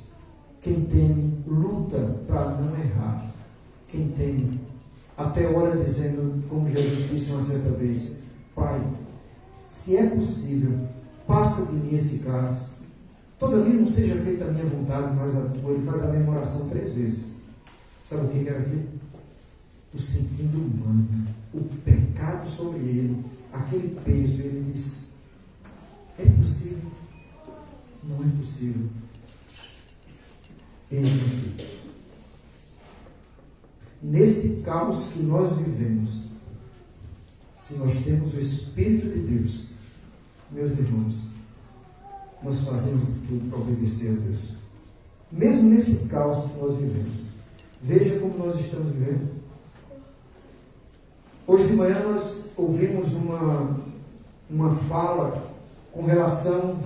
Quem teme, luta para não errar. Quem teme, até ora dizendo, como Jesus disse uma certa vez, Pai, se é possível, passa de mim esse cálice. Todavia não seja feita a minha vontade, mas a tua. Ele faz a mesma oração 3 vezes. Sabe o que era aquilo? O sentido humano, o pecado sobre ele, aquele peso. Ele diz, é possível? Não é possível. Ele aqui. Nesse caos que nós vivemos, se nós temos o Espírito de Deus, meus irmãos, nós fazemos de tudo para obedecer a Deus. Mesmo nesse caos que nós vivemos. Veja como nós estamos vivendo. Hoje de manhã nós ouvimos uma fala com relação,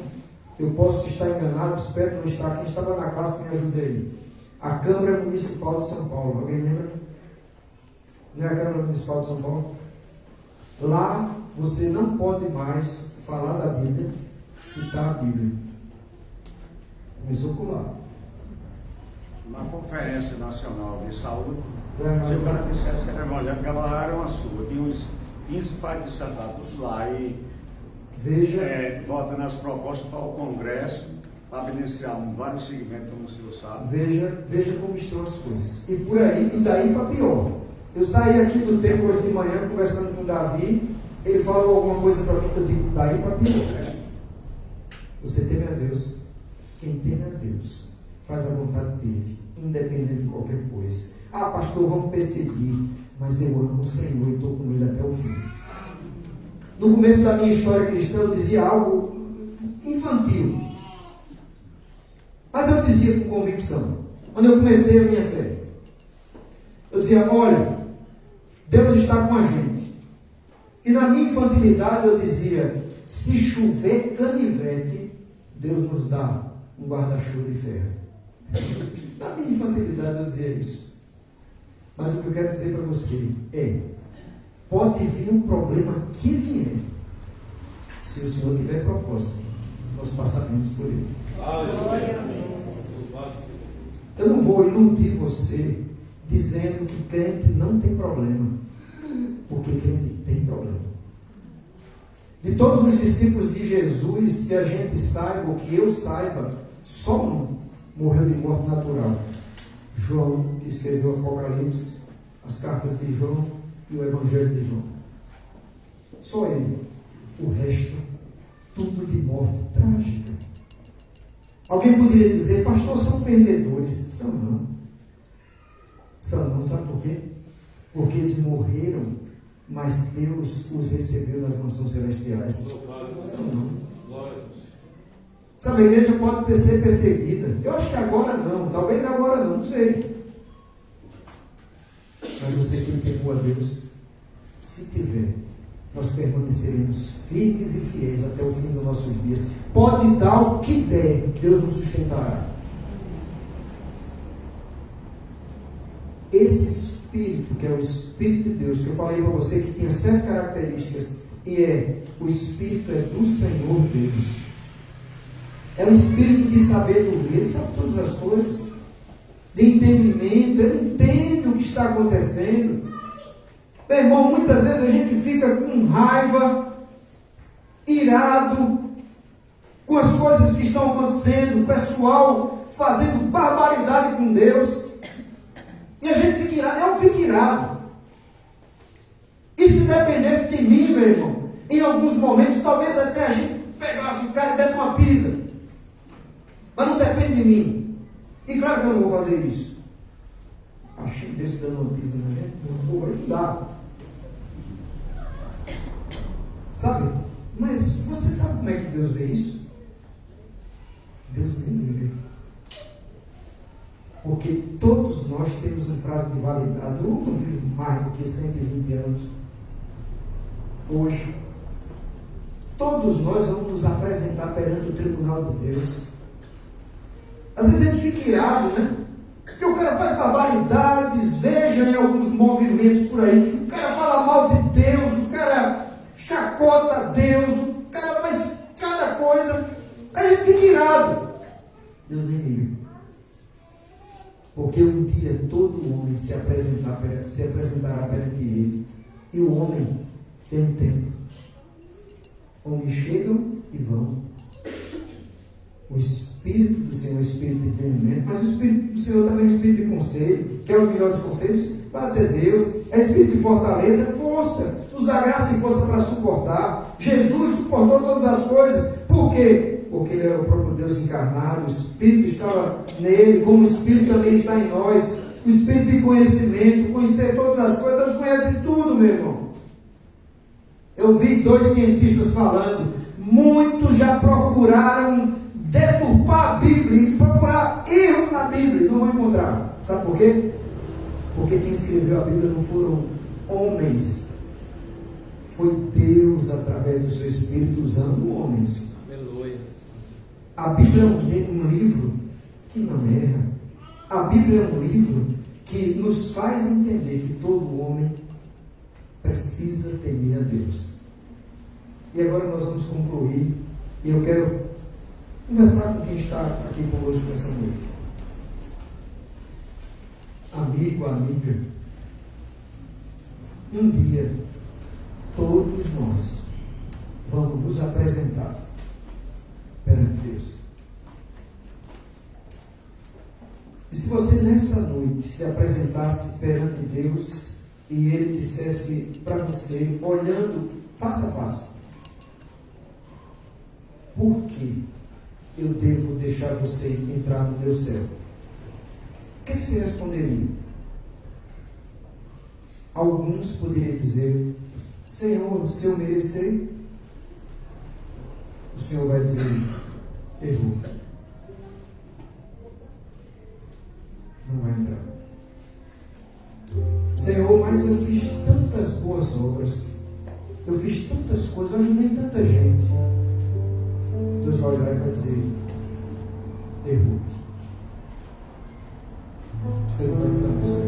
eu posso estar enganado, espero não estar, quem estava na classe me ajude aí. A Câmara Municipal de São Paulo, alguém lembra? Não é a Câmara Municipal de São Paulo? Lá você não pode mais falar da Bíblia, citar a Bíblia. Começou por lá. Na Conferência Nacional de Saúde, mas se o cara dissesse que era evangélico, ela era uma sua. Tinha uns 15 pais de sentados lá e veja, votando as propostas para o Congresso, para beneficiar vários segmentos, como o senhor sabe. Veja como estão as coisas. E por aí, e daí para pior. Eu saí aqui do templo hoje de manhã, conversando com o Davi, ele falou alguma coisa para mim, que eu digo, daí para pior. Você teme a Deus. Quem teme a Deus faz a vontade dele, independente de qualquer coisa. Ah, pastor, vamos perseguir, mas eu amo o Senhor e estou com ele até o fim. No começo da minha história cristã, eu dizia algo infantil, mas eu dizia com convicção. Quando eu comecei a minha fé, eu dizia, olha, Deus está com a gente. E na minha infantilidade eu dizia, se chover canivete, Deus nos dá um guarda-chuva de ferro. Na minha infantilidade eu dizia isso. Mas o que eu quero dizer para você é, pode vir um problema que vier. Se o Senhor tiver propósito, nós passaremos por ele. Eu não vou iludir você dizendo que crente não tem problema, porque crente tem problema. De todos os discípulos de Jesus, que a gente saiba, ou que eu saiba, só um morreu de morte natural. João, que escreveu o Apocalipse, as cartas de João e o Evangelho de João. Só ele. O resto, tudo de morte trágica. Alguém poderia dizer, pastor, são perdedores. São não. São não, sabe por quê? Porque eles morreram, mas Deus os recebeu nas mansões celestiais. São não. Sabe, a igreja pode ser perseguida. Eu acho que agora não, talvez agora não sei. Mas você que temor a Deus, se tiver, nós permaneceremos firmes e fiéis até o fim dos nossos dias. Pode dar o que der, Deus nos sustentará. Esse Espírito, que é o Espírito de Deus, que eu falei para você que tinha 7 características, e o Espírito é do Senhor Deus. É um espírito de sabedoria, ele sabe todas as coisas, de entendimento, ele entende o que está acontecendo. Meu irmão, muitas vezes a gente fica com raiva, irado, com as coisas que estão acontecendo, o pessoal fazendo barbaridade com Deus, e a gente fica irado. Eu fico irado. E se dependesse de mim, meu irmão, em alguns momentos, talvez até a gente pegasse o cara e desse uma pisa. Mas não depende de mim. E claro que eu não vou fazer isso. Achei Deus dando uma pisa na gente, não dá. Sabe? Mas você sabe como é que Deus vê isso? Deus nem liga. Porque todos nós temos um prazo de validade. Eu não vivo mais do que 120 anos. Hoje, todos nós vamos nos apresentar perante o tribunal de Deus. Às vezes a gente fica irado, né? Porque o cara faz barbaridades, veja em alguns movimentos por aí. O cara fala mal de Deus, o cara chacota Deus, o cara faz cada coisa. A gente fica irado. Deus nem liga. Porque um dia todo homem se apresentará perante ele. E o homem tem um tempo. Homens chegam e vão. O Espírito do Senhor é o Espírito de entendimento, mas o Espírito do Senhor também é o Espírito de conselho, que é os melhores conselhos. Vai até Deus. É Espírito de fortaleza, força. Nos dá graça e força para suportar. Jesus suportou todas as coisas. Por quê? Porque Ele era o próprio Deus encarnado. O Espírito estava nele, como o Espírito também está em nós. O Espírito de conhecimento, conhecer todas as coisas. Deus conhece tudo, meu irmão. Eu vi 2 cientistas falando. Muitos já procuraram deturpar a Bíblia e procurar erro na Bíblia. Não vão encontrar. Sabe por quê? Porque quem escreveu a Bíblia não foram homens. Foi Deus através do seu Espírito usando homens. Aleluia. A Bíblia é um livro que não erra. A Bíblia é um livro que nos faz entender que todo homem precisa temer a Deus. E agora nós vamos concluir. E eu quero conversar com quem está aqui conosco nessa noite. Amigo, amiga, um dia todos nós vamos nos apresentar perante Deus. E se você nessa noite se apresentasse perante Deus e Ele dissesse para você, olhando face a face, por que eu devo deixar você entrar no meu céu? O que você responderia? Alguns poderiam dizer, Senhor, se eu merecer, o Senhor vai dizer, errou. Não vai entrar. Senhor, mas eu fiz tantas boas obras, eu fiz tantas coisas, eu ajudei tanta gente. Deus vai olhar e vai dizer, errou. Você não vai entrar no céu.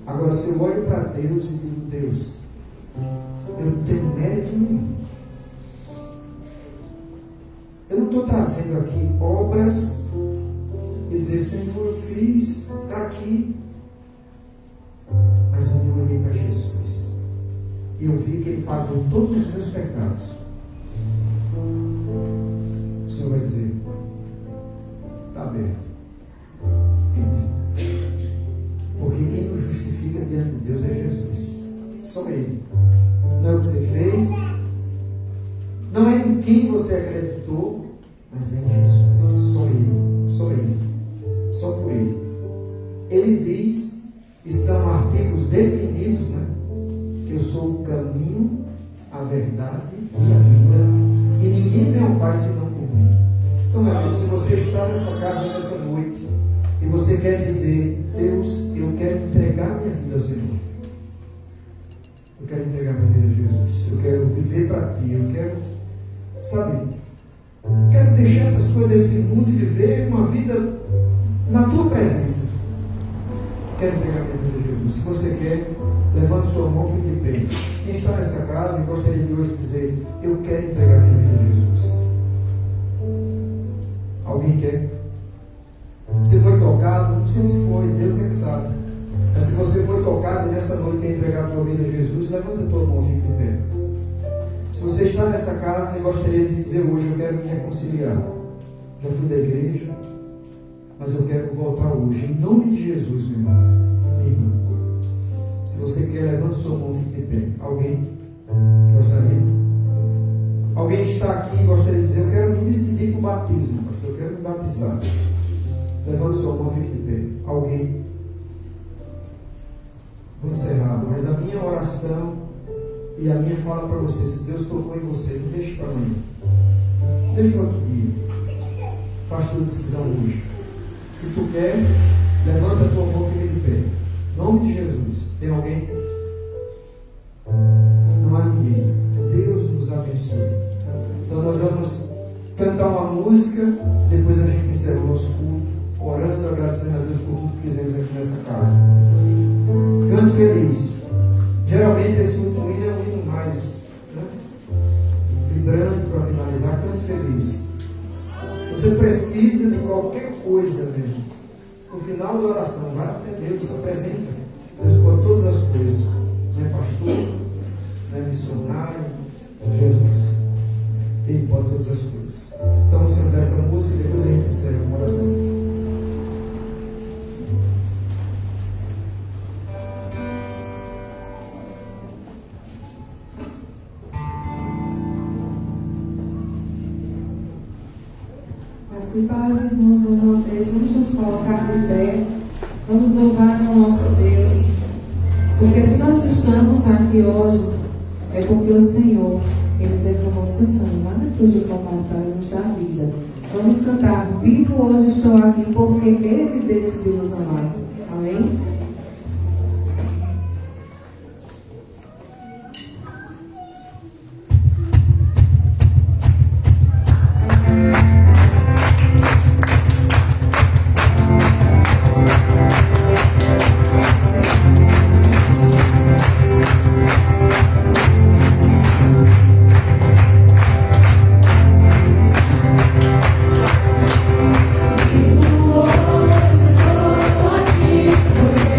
Agora, se eu olho para Deus e digo, Deus, eu não tenho mérito nenhum. Eu não estou trazendo aqui obras e dizer, Senhor, eu fiz, está aqui. Mas eu me olhei para Jesus e eu vi que Ele pagou todos os meus pecados. O Senhor vai dizer, está aberto, entre. Porque quem nos justifica diante de Deus é Jesus. Só Ele. Não é o que você fez, não é em quem você acreditou, mas é em Jesus. Só Ele. Só Ele. Só por Ele. Ele diz, e são artigos definidos, né? Eu sou o caminho, a verdade e a vida. E ninguém vem ao Pai senão por mim. Então, meu amigo, se você está nessa casa nessa noite e você quer dizer, Deus, eu quero entregar minha vida ao Senhor. Eu quero entregar minha vida a Jesus. Eu quero viver para Ti. Eu quero, sabe, quero deixar essas coisas desse mundo e viver uma vida na Tua presença. Quero entregar minha vida a Jesus. Se você quer, levante sua mão, fique de pé. Quem está nessa casa e gostaria de hoje dizer, eu quero entregar minha vida a Jesus. Alguém quer? Você foi tocado? Não sei se foi, Deus é que sabe. Mas se você foi tocado e nessa noite quer entregar a tua vida a Jesus, levanta a tua mão, fique de pé. Se você está nessa casa e gostaria de dizer hoje, eu quero me reconciliar. Já fui da igreja, mas eu quero voltar hoje. Em nome de Jesus, meu irmão, minha irmã. Se você quer, levante sua mão, fique de pé. Alguém gostaria? Alguém está aqui e gostaria de dizer, eu quero me decidir para o batismo, pastor, eu quero me batizar. Levante sua mão, fique de pé. Alguém? Vou encerrar, mas a minha oração e a minha fala para você, se Deus tocou em você, não deixe para amanhã. Não deixe para outro dia. Faz tua decisão hoje. Se tu quer, levanta a tua mão e fica de pé. Em nome de Jesus. Tem alguém? Não há ninguém. Deus nos abençoe. Então nós vamos cantar uma música, depois a gente encerra o nosso culto, orando, agradecendo a Deus por tudo que fizemos aqui nessa casa. Canto feliz. Geralmente esse último hino é um hino mais, né, vibrante para finalizar. Canto feliz. Você precisa de qualquer coisa mesmo. No final da oração, vai até Deus, se apresenta. Deus pode todas as coisas. Não é pastor, não é missionário, Jesus. Ele pode todas as coisas. Então vamos cantar essa música e depois a gente encerra uma oração. Graça e paz, irmãos, mais uma vez, vamos nos colocar de pé, vamos louvar ao nosso Deus, porque se nós estamos aqui hoje, é porque o Senhor, Ele derramou seu sangue lá na cruz de Calvário para nos dar vida. Vamos cantar, vivo hoje estou aqui, porque Ele decidiu nos amar. Amém? Você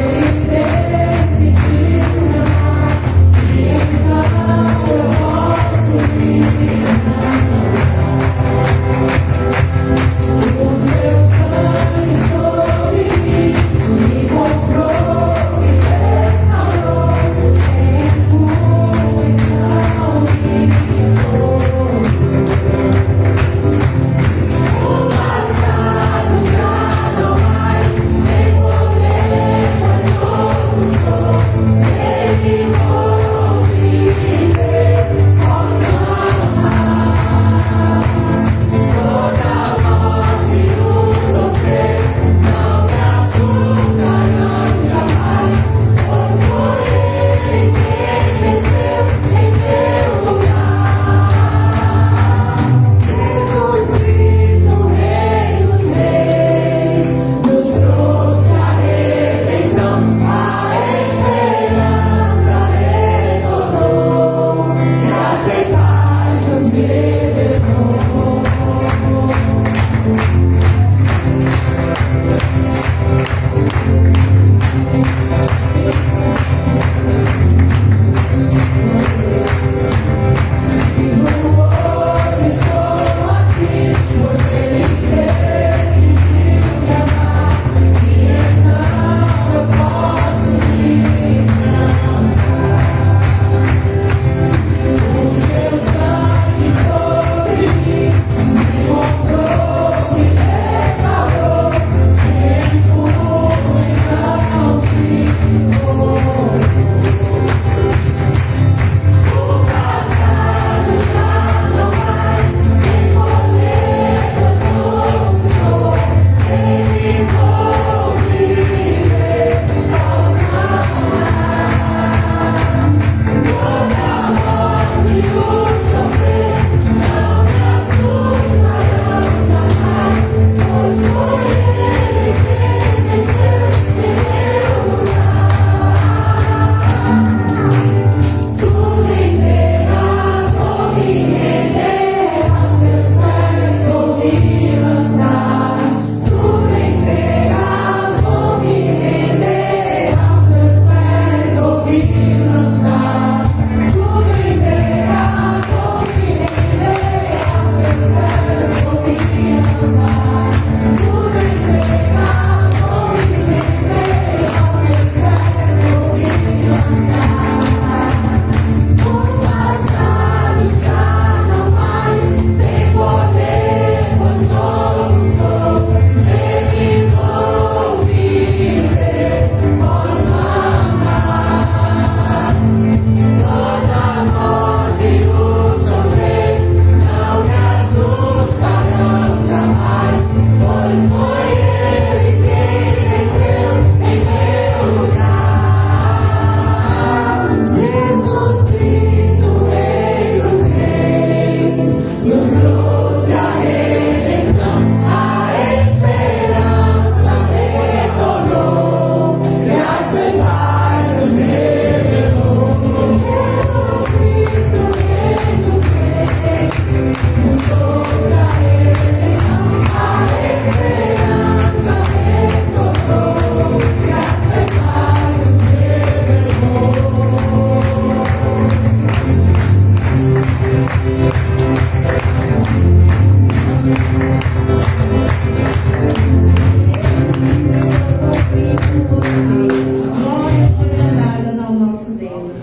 Glórias sejam dadas ao nosso Deus.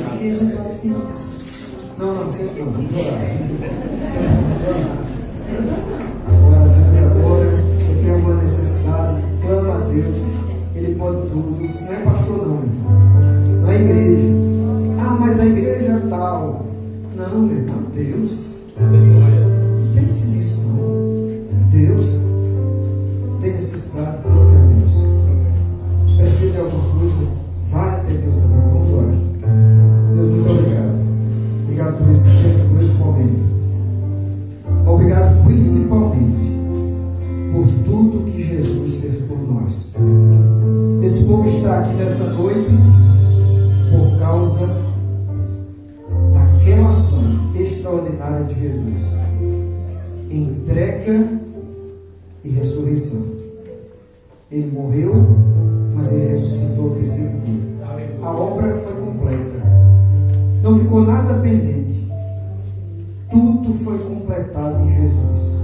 A igreja pode sentar. Não, sempre não. Vamos orar. Glória a Deus agora. Você tem alguma necessidade, clama a Deus. Ele pode tudo. Não é pastor não, irmão. Não é igreja. Ah, mas a igreja é tal. Não, meu irmão, Deus. Pense nisso, não. Deus tem necessidade, clame a Deus. Precisa de alguma coisa, vai até Deus agora. Vamos orar. Deus, muito obrigado. Obrigado por esse tempo, por esse momento. Obrigado principalmente por tudo que Jesus fez por nós. Esse povo está aqui nessa noite por causa daquela ação extraordinária de Jesus. Entrega e ressurreição. Ele morreu, mas ele ressuscitou ao terceiro dia. A obra foi completa. Não ficou nada pendente. Tudo foi completado em Jesus.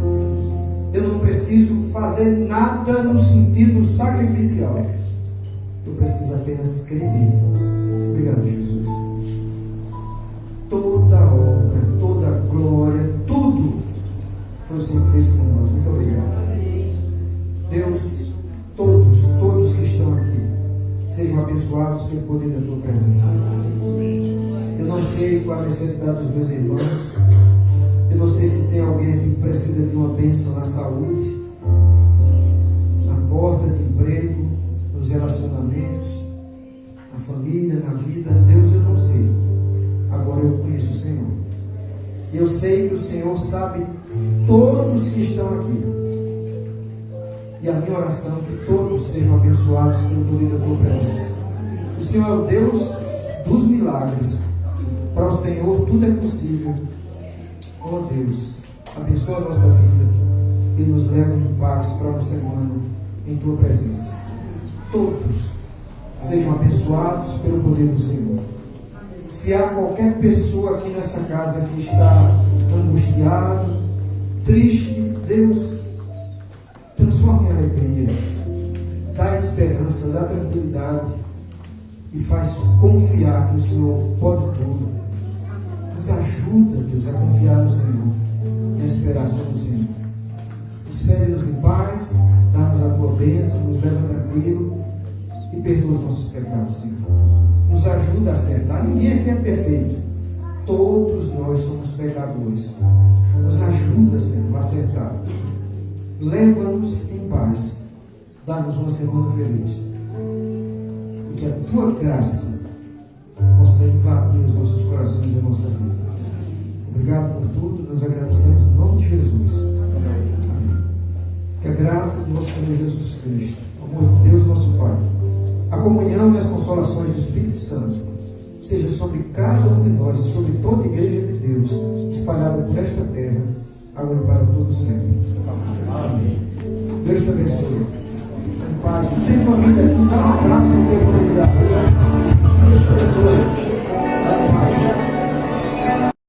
Eu não preciso fazer nada no sentido sacrificial. Eu preciso apenas crer nele. Obrigado, Jesus. Toda a obra, toda a glória, tudo foi o Senhor que fez por nós. Muito obrigado. Deus, todos que estão aqui, sejam abençoados pelo poder da tua presença. Eu não sei qual a necessidade dos meus irmãos. Eu não sei se tem alguém aqui que precisa de uma bênção na saúde, na porta de emprego, nos relacionamentos, na família, na vida. Deus, eu não sei. Agora eu conheço o Senhor. Eu sei que o Senhor sabe todos que estão aqui. E a minha oração é que todos sejam abençoados pelo poder da tua presença. O Senhor é o Deus dos milagres. Para o Senhor tudo é possível. Oh Deus, abençoa a nossa vida e nos leva em paz para uma semana em tua presença. Todos sejam abençoados pelo poder do Senhor. Se há qualquer pessoa aqui nessa casa que está angustiado, triste, Deus, transforma em alegria, dá esperança, dá tranquilidade e faz confiar que o Senhor pode tudo. Nos ajuda, Deus, a confiar no Senhor e a esperar só no Senhor. Espere-nos em paz, dá-nos a tua bênção, nos leva tranquilo e perdoa os nossos pecados, Senhor. Nos ajuda a acertar. Ninguém aqui é perfeito. Todos nós somos pecadores. Nos ajuda, Senhor, a acertar. Leva-nos em paz. Dá-nos uma semana feliz. E que a tua graça possa invadir os nossos corações e a nossa vida. Obrigado por tudo. Nós agradecemos no nome de Jesus. Amém. Que a graça do nosso Senhor Jesus Cristo, o amor de Deus, nosso Pai, a comunhão e as consolações do Espírito Santo seja sobre cada um de nós e sobre toda a igreja de Deus espalhada por esta terra, agora e para todos sempre. Amém. Deus te abençoe. Em paz. Não tem família aqui, dá um abraço, não tem familiar. Deus te abençoe.